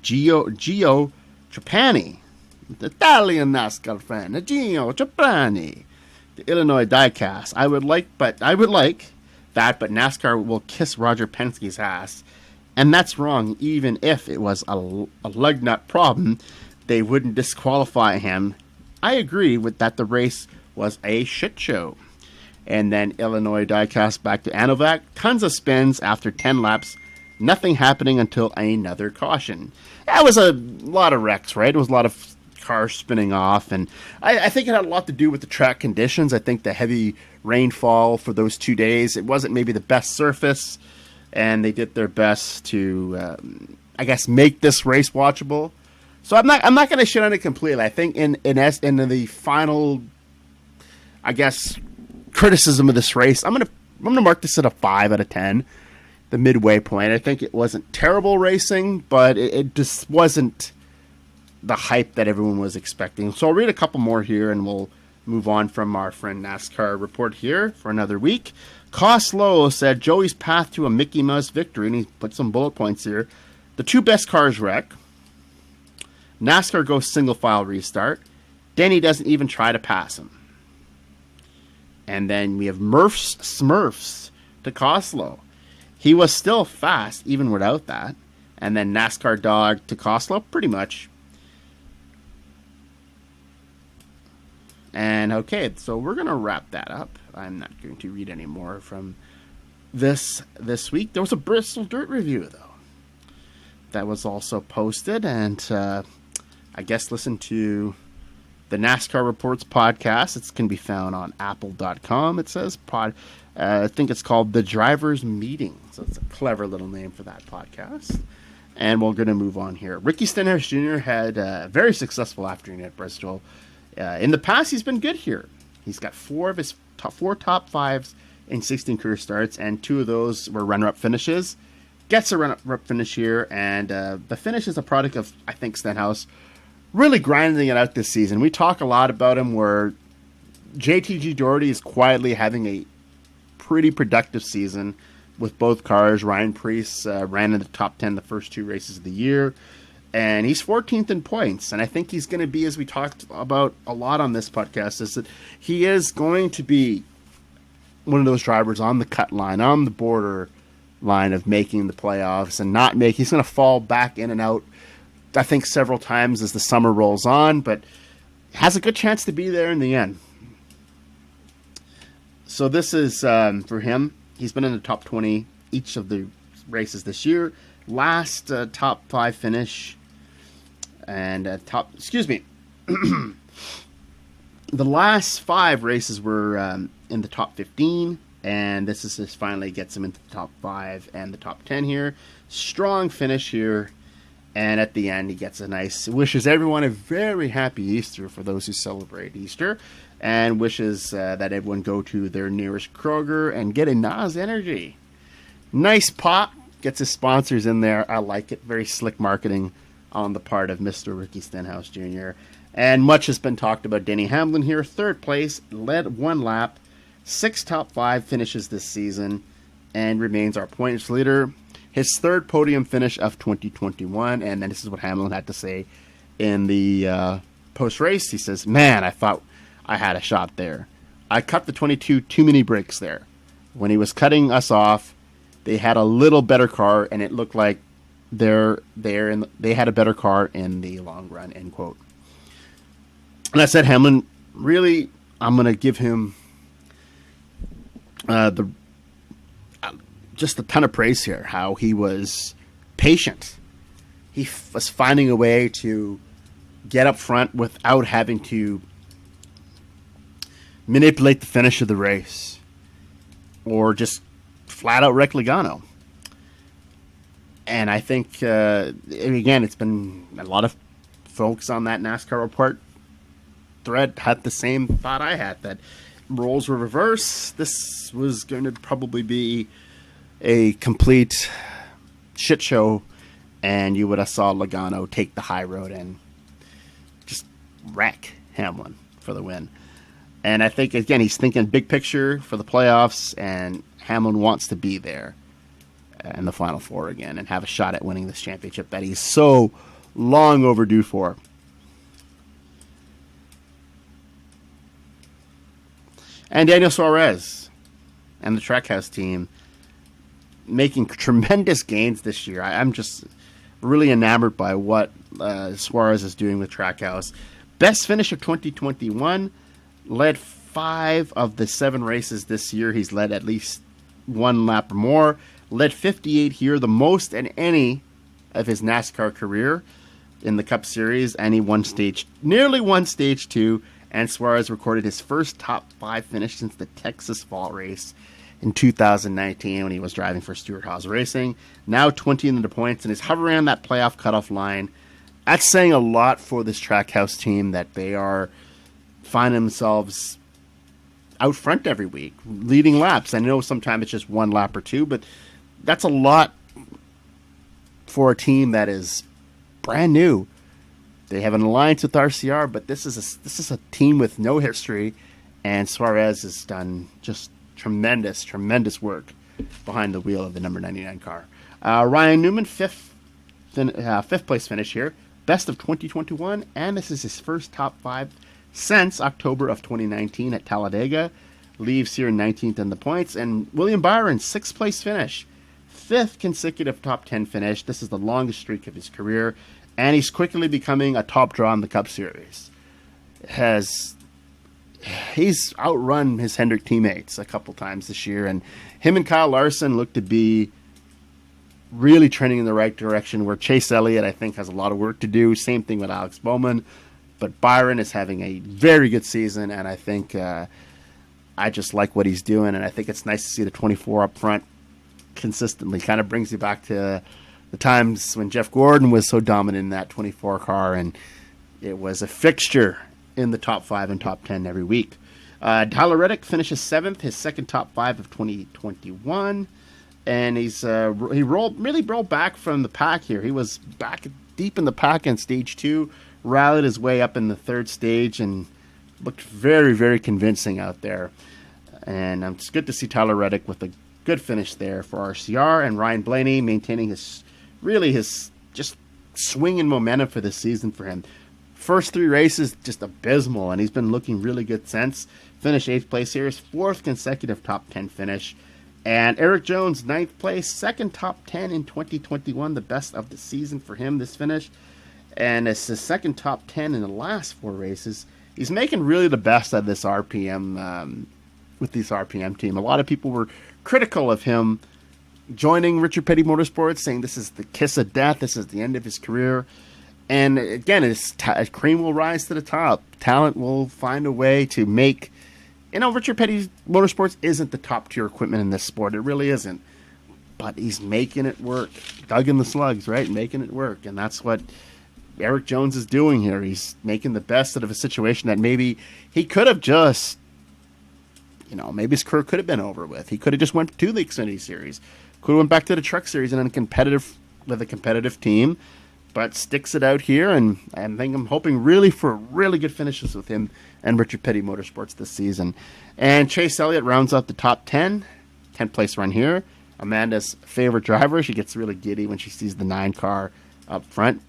Gio Trapani, the Italian NASCAR fan, Gio Trapani, the Illinois Diecast. I would like that, but NASCAR will kiss Roger Penske's ass. And that's wrong. Even if it was a lug nut problem, they wouldn't disqualify him. I agree with that. The race was a shit show. And then Illinois Diecast back to Anovac. Tons of spins after 10 laps. Nothing happening until another caution. That was a lot of wrecks, right? It was a lot of cars spinning off. And I think it had a lot to do with the track conditions. I think the heavy rainfall for those 2 days, it wasn't maybe the best surface. And they did their best to, I guess, make this race watchable. So I'm not going to shit on it completely. I think in the final, I guess, criticism of this race, I'm gonna mark this at a 5 out of 10, the midway point. I think it wasn't terrible racing, but it just wasn't the hype that everyone was expecting. So I'll read a couple more here, and we'll move on from our friend NASCAR report here for another week. Coslow said Joey's path to a Mickey Mouse victory, and he put some bullet points here. The two best cars wreck. NASCAR goes single file restart. Denny doesn't even try to pass him. And then we have Murph's Smurfs to Coslow. He was still fast even without that. And then NASCAR Dog to Coslow, pretty much. And okay, so we're going to wrap that up. I'm not going to read any more from this week. There was a Bristol Dirt review, though. That was also posted, and I guess listen to the NASCAR Reports podcast. It can be found on apple.com. It says I think it's called The Driver's Meeting. So it's a clever little name for that podcast. And we're going to move on here. Ricky Stenhouse Jr. had a very successful afternoon at Bristol. In the past, he's been good here. He's got 4 of his four top 5s in 16 career starts, and 2 of those were runner-up finishes. Gets a runner-up finish here, and the finish is a product of, I think, Stenhouse really grinding it out this season. We talk a lot about him where JTG Doherty is quietly having a pretty productive season with both cars. Ryan Preece ran in the top 10 the first 2 races of the year, and he's 14th in points. And I think he's going to be, as we talked about a lot on this podcast, is that he is going to be one of those drivers on the cut line, on the border line of making the playoffs and not make. He's going to fall back in and out, I think, several times as the summer rolls on, but has a good chance to be there in the end. So this is for him. He's been in the top 20 each of the races this year. Last top 5 finish and the last 5 races were in the top 15, and this is just finally gets him into the top 5 and the top 10 here. Strong finish here, and at the end he gets a nice, wishes everyone a very happy Easter for those who celebrate Easter, and wishes that everyone go to their nearest Kroger and get a Nas Energy. Nice pop, gets his sponsors in there. I like it. Very slick marketing on the part of Mr. Ricky Stenhouse Jr. And much has been talked about Denny Hamlin here. 3rd place, led 1 lap, 6 top 5 finishes this season, and remains our points leader. His 3rd podium finish of 2021, and then this is what Hamlin had to say in the post-race. He says, "Man, I thought I had a shot there. I cut the 22 too many breaks there. When he was cutting us off, they had a little better car, and it looked like they had a better car in the long run," end quote. And I said, Hamlin, really, I'm going to give him just a ton of praise here, how he was patient. He was finding a way to get up front without having to manipulate the finish of the race or just flat out wreck Logano. And I think, again, it's been a lot of folks on that NASCAR Report thread had the same thought I had, that roles were reversed. This was going to probably be a complete shit show, and you would have saw Logano take the high road and just wreck Hamlin for the win. And I think, again, he's thinking big picture for the playoffs, and Hamlin wants to be there in the Final Four again and have a shot at winning this championship that he's so long overdue for. And Daniel Suarez and the Trackhouse team making tremendous gains this year. I'm just really enamored by what Suarez is doing with Trackhouse. Best finish of 2021. Led 5 of the 7 races this year. He's led at least 1 lap or more. Led 58 here, the most in any of his NASCAR career in the Cup Series. And he nearly won Stage 2. And Suarez recorded his first top 5 finish since the Texas Fall Race in 2019 when he was driving for Stewart-Haas Racing. Now 20 in the points, and is hovering on that playoff cutoff line. That's saying a lot for this Trackhouse team, that they are finding themselves out front every week, leading laps. I know sometimes it's just 1 lap or 2, but that's a lot for a team that is brand new. They have an alliance with RCR, but this is a team with no history, and Suarez has done just tremendous work behind the wheel of the number 99 car. Ryan Newman, fifth place finish here, best of 2021, and this is his first top 5 since October of 2019 at Talladega. Leaves here 19th in the points. And William Byron, 6th place finish, 5th consecutive top 10 finish. This is the longest streak of his career, and he's quickly becoming a top draw in the Cup Series. He's outrun his Hendrick teammates a couple times this year, and him and Kyle Larson look to be really trending in the right direction, where Chase Elliott, I think, has a lot of work to do. Same thing with Alex Bowman. But Byron is having a very good season, and I think I just like what he's doing, and I think it's nice to see the 24 up front consistently. Kind of brings you back to the times when Jeff Gordon was so dominant in that 24 car, and it was a fixture in the top 5 and top 10 every week. Tyler Reddick finishes 7th, his second top 5 of 2021, and he really rolled back from the pack here. He was back deep in the pack in stage 2, rallied his way up in the 3rd stage, and looked very, very convincing out there. And it's good to see Tyler Reddick with a good finish there for RCR, and Ryan Blaney maintaining his just swinging momentum for this season for him. First 3 races, just abysmal, and he's been looking really good since. Finished 8th place here, his 4th consecutive top 10 finish. And Eric Jones, 9th place, 2nd top 10 in 2021, the best of the season for him, this finish. And it's his 2nd top 10 in the last 4 races. He's making really the best of this RPM, with this RPM team. A lot of people were critical of him joining Richard Petty Motorsports, saying this is the kiss of death, this is the end of his career. And again, his cream will rise to the top. Talent will find a way to make... Richard Petty Motorsports isn't the top-tier equipment in this sport. It really isn't. But he's making it work. Dug in the slugs, right? Making it work. And that's what Eric Jones is doing here. He's making the best out of a situation that maybe he could have just... maybe his career could have been over with. He could have just went to the Xfinity Series. Could have went back to the Truck Series and with a competitive team. But sticks it out here, and I'm hoping really for really good finishes with him and Richard Petty Motorsports this season. And Chase Elliott rounds out the top 10. 10th place run here. Amanda's favorite driver. She gets really giddy when she sees the 9 car up front.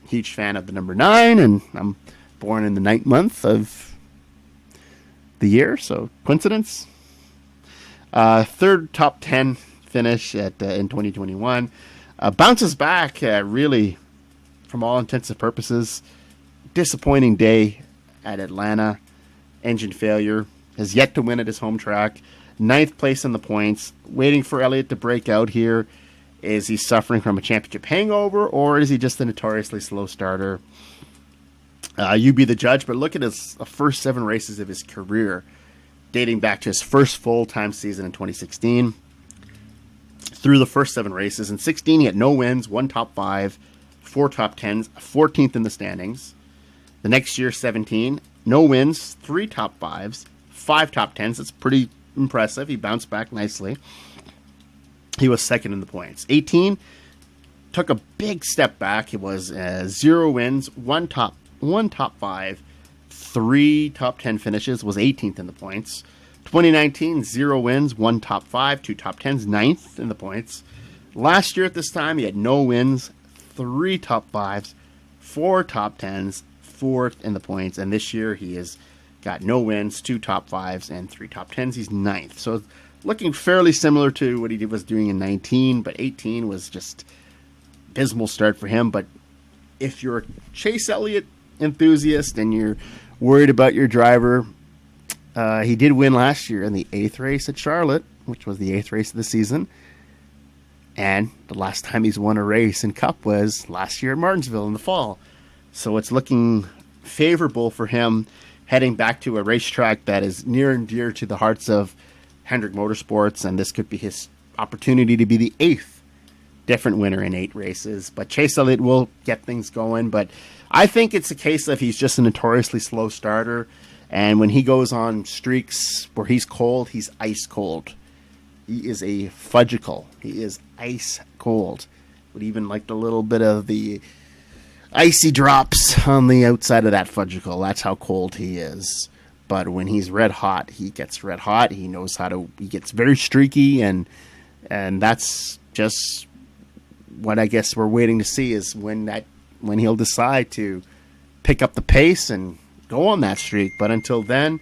Huge fan of the number 9, and I'm born in the 9th month of the year, so coincidence. 3rd top 10 finish in 2021. Bounces back really... from all intents and purposes. Disappointing day at Atlanta. Engine failure. Has yet to win at his home track. 9th place in the points. Waiting for Elliott to break out here. Is he suffering from a championship hangover, or is he just a notoriously slow starter? You be the judge, but look at his first 7 races of his career, dating back to his first full-time season in 2016. Through the first 7 races. In 16, he had no wins, 1 top 5, 4 top 10s, 14th in the standings. The next year, 17, no wins, 3 top 5s, 5 top 10s. That's pretty impressive. He bounced back nicely. He was 2nd in the points. 18, took a big step back. It was 0 wins, 1 top 5, 3 top 10 finishes, was 18th in the points. 2019, 0 wins, 1 top 5, 2 top 10s, 9th in the points. Last year at this time, he had no wins, 3 top 5s, 4 top 10s, 4th in the points. And this year he has got no wins, 2 top 5s, and 3 top 10s. He's 9th. So looking fairly similar to what he was doing in 19, but 18 was just abysmal start for him. But if you're a Chase Elliott enthusiast and you're worried about your driver, he did win last year in the 8th race at Charlotte, which was the 8th race of the season. And the last time he's won a race in Cup was last year at Martinsville in the fall. So it's looking favorable for him heading back to a racetrack that is near and dear to the hearts of Hendrick Motorsports. And this could be his opportunity to be the 8th different winner in 8 races. But Chase Elliott will get things going. But I think it's a case of he's just a notoriously slow starter. And when he goes on streaks where he's cold, he's ice cold. He is a fudgicle. He is ice cold. Would even like the little bit of the icy drops on the outside of that fudgicle. That's how cold he is. But when he's red hot, he gets red hot. He knows how to. He gets very streaky, and that's just what I guess we're waiting to see is when he'll decide to pick up the pace and go on that streak. But until then,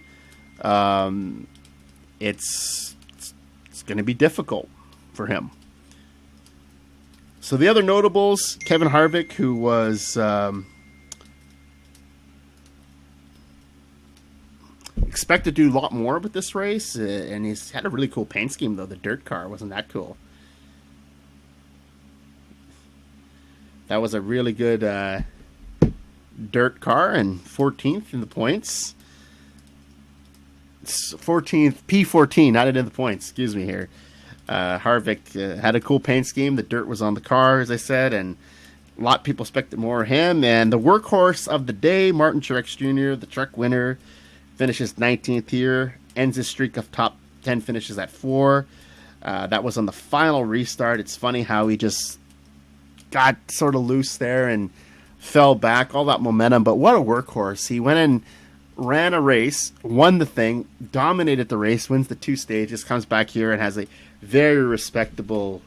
it's going to be difficult for him. So the other notables, Kevin Harvick, who was expected to do a lot more with this race, and he's had a really cool paint scheme, though. The dirt car wasn't that cool. That was a really good Dirt car and 14th in the points. It's 14th, P14, not in the points. Excuse me here. Harvick had a cool paint scheme. The dirt was on the car, as I said, and a lot of people expected more of him. And the workhorse of the day, Martin Truex Jr., the truck winner, finishes 19th here, ends his streak of top 10 finishes at 4. That was on the final restart. It's funny how he just got sort of loose there and fell back, all that momentum. But what a workhorse. He went and ran a race, won the thing, dominated the race, wins the 2 stages, comes back here and has a very respectable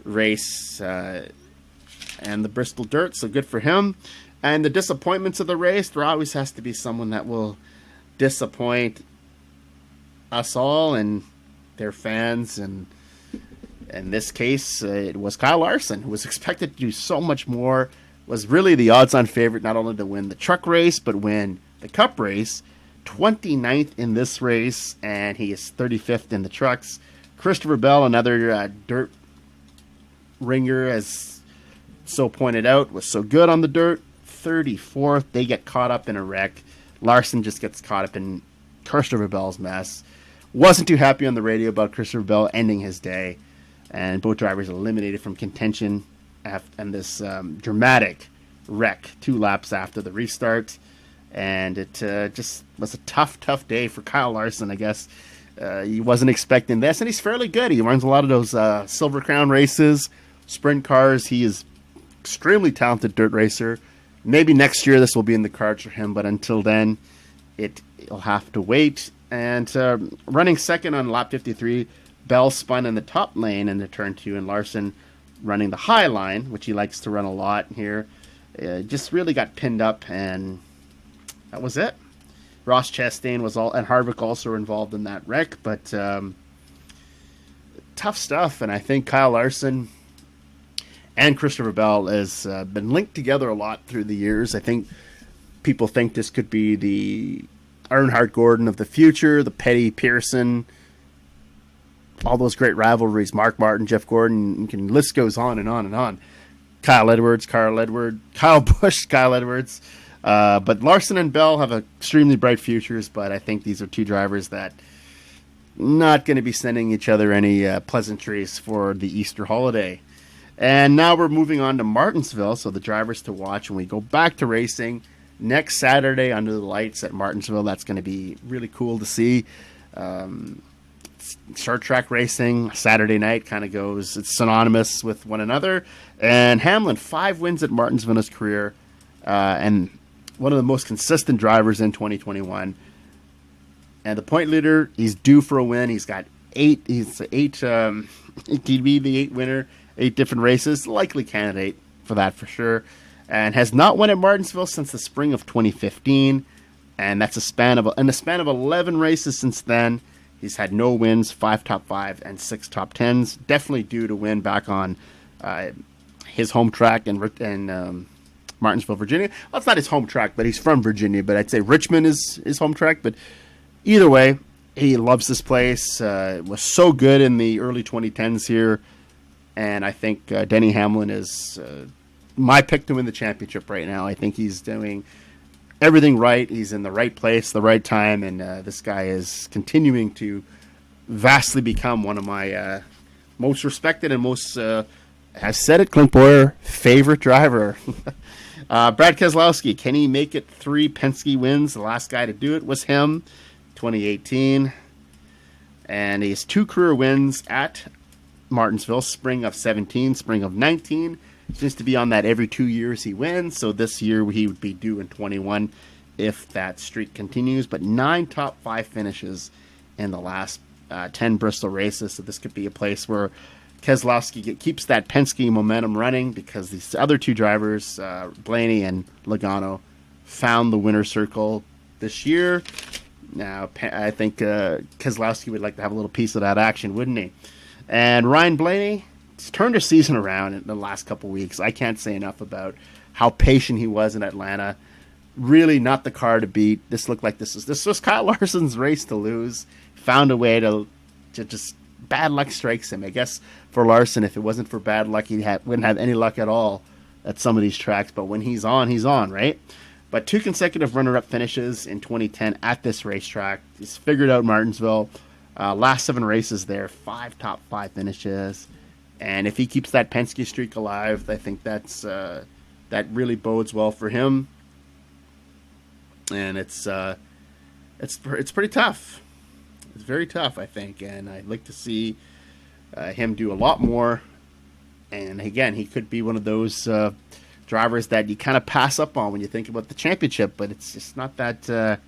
race and the Bristol Dirt, so good for him. And the disappointments of the race, there always has to be someone that will disappoint us all and their fans, and in this case, it was Kyle Larson, who was expected to do so much more, was really the odds-on favorite not only to win the truck race, but win the Cup race. 29th in this race, and he is 35th in the trucks. Christopher Bell, another dirt ringer, as so pointed out, was so good on the dirt. 34th, they get caught up in a wreck. Larson just gets caught up in Christopher Bell's mess. Wasn't too happy on the radio about Christopher Bell ending his day, and both drivers eliminated from contention and this dramatic wreck 2 laps after the restart. And it just was a tough day for Kyle Larson, I guess. He wasn't expecting this, and he's fairly good. He runs a lot of those Silver Crown races, sprint cars. He is extremely talented dirt racer. Maybe next year this will be in the cards for him, but until then, it'll have to wait. And running second on lap 53, Bell spun in the top lane in the turn 2, and Larson running the high line, which he likes to run a lot here. Just really got pinned up, and that was it. Ross Chastain and Harvick also involved in that wreck, but tough stuff. And I think Kyle Larson and Christopher Bell has been linked together a lot through the years. I think people think this could be the Earnhardt Gordon of the future, the Petty Pearson, all those great rivalries, Mark Martin, Jeff Gordon, list goes on and on and on. Kyle Edwards, Kyle Busch, Kyle Edwards. But Larson and Bell have extremely bright futures, but I think these are 2 drivers that not going to be sending each other any pleasantries for the Easter holiday. And now we're moving on to Martinsville, so the drivers to watch when we go back to racing next Saturday under the lights at Martinsville. That's going to be really cool to see. Short track racing, Saturday night kind of goes, it's synonymous with one another. And Hamlin, 5 wins at Martinsville in his career, and one of the most consistent drivers in 2021. And the point leader, he's due for a win. He's got 8. He's 8. He'd be the 8th winner, 8 different races. Likely candidate for that for sure. And has not won at Martinsville since the spring of 2015. And that's in a span of 11 races since then. He's had no wins, 5 top 5 and 6 top 10s. Definitely due to win back on his home track in Martinsville, Virginia. Well, it's not his home track, but he's from Virginia. But I'd say Richmond is his home track. But either way, he loves this place. Was so good in the early 2010s here. And I think Denny Hamlin is my pick to win the championship right now. I think he's doing everything right. He's in the right place, the right time. And this guy is continuing to vastly become one of my most respected and most, has said it, Clint Boyer, favorite driver. Brad Keselowski, can he make it 3 Penske wins? The last guy to do it was him, 2018. And he has 2 career wins at Martinsville, spring of 17, spring of 19. Seems to be on that every 2 years he wins. So this year he would be due in 21 if that streak continues. But 9 top 5 finishes in the last 10 Bristol races. So this could be a place where Keselowski keeps that Penske momentum running, because these other 2 drivers, Blaney and Logano, found the winner's circle this year. Now, I think Keselowski would like to have a little piece of that action, wouldn't he? And Ryan Blaney turned his season around in the last couple weeks. I can't say enough about how patient he was in Atlanta. Really not the car to beat. This looked like this was Kyle Larson's race to lose. Found a way to just bad luck strikes him. I guess for Larson, if it wasn't for bad luck, he wouldn't have any luck at all at some of these tracks, but when he's on, right? But 2 consecutive runner-up finishes in 2010 at this racetrack. He's figured out Martinsville. Last 7 races there, 5 top 5 finishes. And if he keeps that Penske streak alive, I think that really bodes well for him. And it's pretty tough. It's very tough, I think. And I'd like to see him do a lot more. And again, he could be one of those drivers that you kind of pass up on when you think about the championship, but it's just not that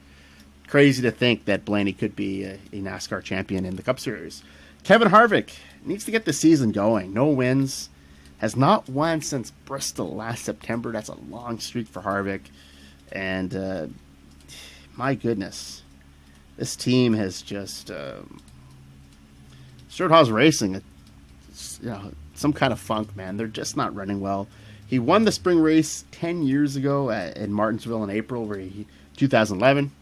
crazy to think that Blaney could be a NASCAR champion in the Cup Series. Kevin Harvick needs to get the season going. No wins. Has not won since Bristol last September. That's a long streak for Harvick. And my goodness, this team has just Stewart-Haas Racing, some kind of funk, man. They're just not running well. He won the spring race 10 years ago in Martinsville in April, 2011.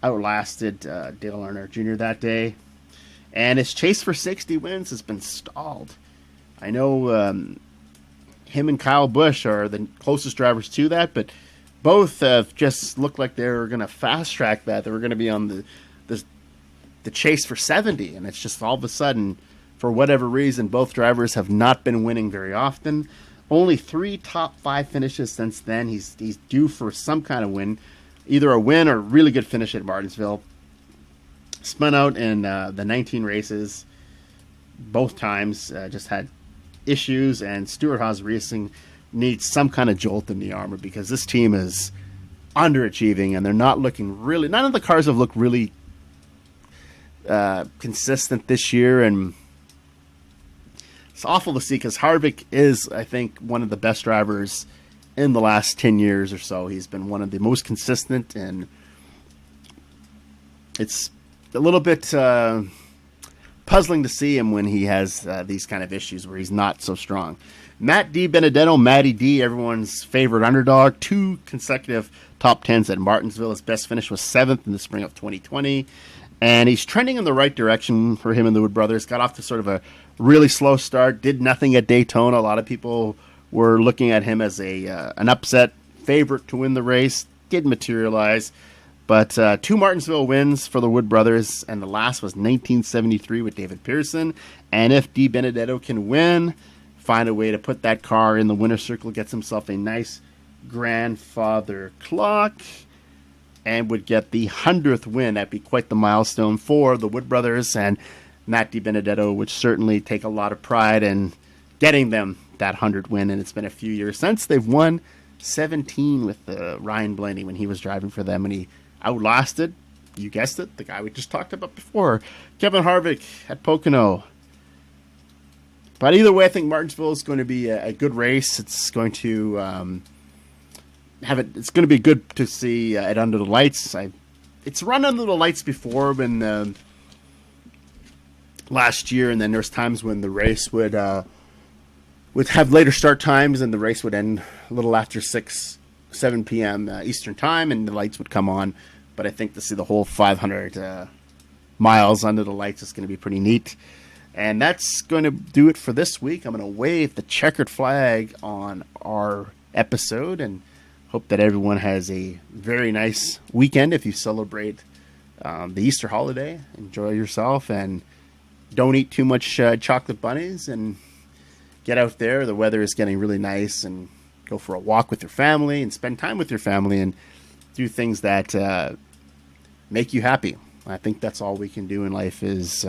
Outlasted Dale Earnhardt Jr. that day. And his chase for 60 wins has been stalled. I know him and Kyle Busch are the closest drivers to that, but both just looked like they were going to fast track that. They were going to be on the chase for 70, and it's just all of a sudden, for whatever reason, both drivers have not been winning very often. Only 3 top 5 finishes since then. He's due for some kind of win, either a win or a really good finish at Martinsville. Spun out in the 19 races both times, just had issues, and Stewart-Haas Racing needs some kind of jolt in the armor because this team is underachieving and they're not looking really, none of the cars have looked really consistent this year, and it's awful to see because Harvick is, I think, one of the best drivers in the last 10 years or so. He's been one of the most consistent, and it's a little bit puzzling to see him when he has these kind of issues where he's not so strong. Matt DiBenedetto, Matty D, everyone's favorite underdog, 2 consecutive top 10s at Martinsville. His best finish was 7th in the spring of 2020. And he's trending in the right direction for him and the Wood brothers. Got off to sort of a really slow start, did nothing at Daytona. A lot of people were looking at him as an upset favorite to win the race. Didn't materialize. But 2 Martinsville wins for the Wood brothers, and the last was 1973 with David Pearson. And if DiBenedetto can win, find a way to put that car in the winner's circle, gets himself a nice grandfather clock, and would get the 100th win. That'd be quite the milestone for the Wood brothers, and Matt DiBenedetto would certainly take a lot of pride in getting them that 100th win, and it's been a few years since they've won 17 with Ryan Blaney when he was driving for them, and he outlasted, you guessed it, the guy we just talked about before, Kevin Harvick at Pocono. But either way, I think Martinsville is going to be a good race. It's going to it's going to be good to see it under the lights. It's run under the lights before when last year, and then there's times when the race would have later start times, and the race would end a little after 7 p.m. Eastern time, and the lights would come on. But I think to see the whole 500 miles under the lights is going to be pretty neat. And that's going to do it for this week. I'm going to wave the checkered flag on our episode and hope that everyone has a very nice weekend. If you celebrate the Easter holiday, enjoy yourself and don't eat too much chocolate bunnies, and get out there. The weather is getting really nice, and go for a walk with your family and spend time with your family and do things that make you happy. I think that's all we can do in life is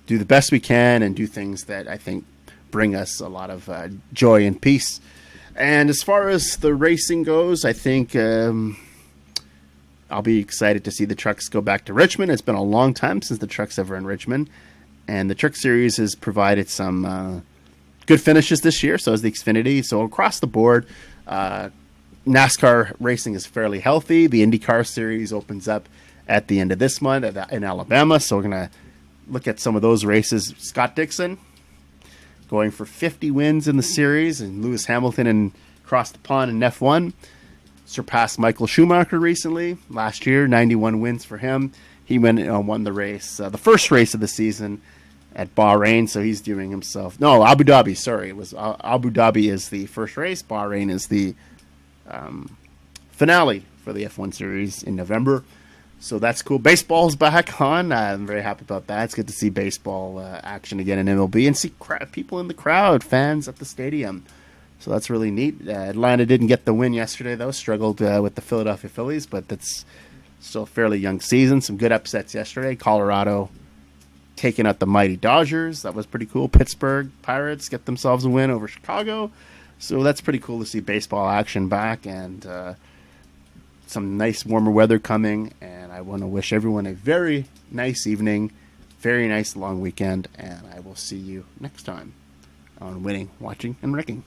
do the best we can and do things that I think bring us a lot of joy and peace. And as far as the racing goes, I think I'll be excited to see the trucks go back to Richmond. It's been a long time since the trucks ever in Richmond. And the Truck Series has provided some good finishes this year, so has the Xfinity. So across the board, NASCAR racing is fairly healthy. The IndyCar Series opens up at the end of this month in Alabama, so we're going to look at some of those races. Scott Dixon going for 50 wins in the series, and Lewis Hamilton and across the pond in F1 surpassed Michael Schumacher recently. Last year, 91 wins for him. He won the race, the first race of the season, at Bahrain, so he's doing himself. No, Abu Dhabi. Sorry, it was Abu Dhabi is the first race. Bahrain is the finale for the F1 series in November. So that's cool. Baseball's back on. I'm very happy about that. It's good to see baseball action again in MLB and see people in the crowd, fans at the stadium. So that's really neat. Atlanta didn't get the win yesterday, though. Struggled with the Philadelphia Phillies, but that's still a fairly young season. Some good upsets yesterday. Colorado taking out the mighty Dodgers. That was pretty cool. Pittsburgh Pirates get themselves a win over Chicago. So that's pretty cool to see baseball action back and some nice warmer weather coming. And I want to wish everyone a very nice evening, very nice long weekend, and I will see you next time on Winning, Watching, and Wrecking.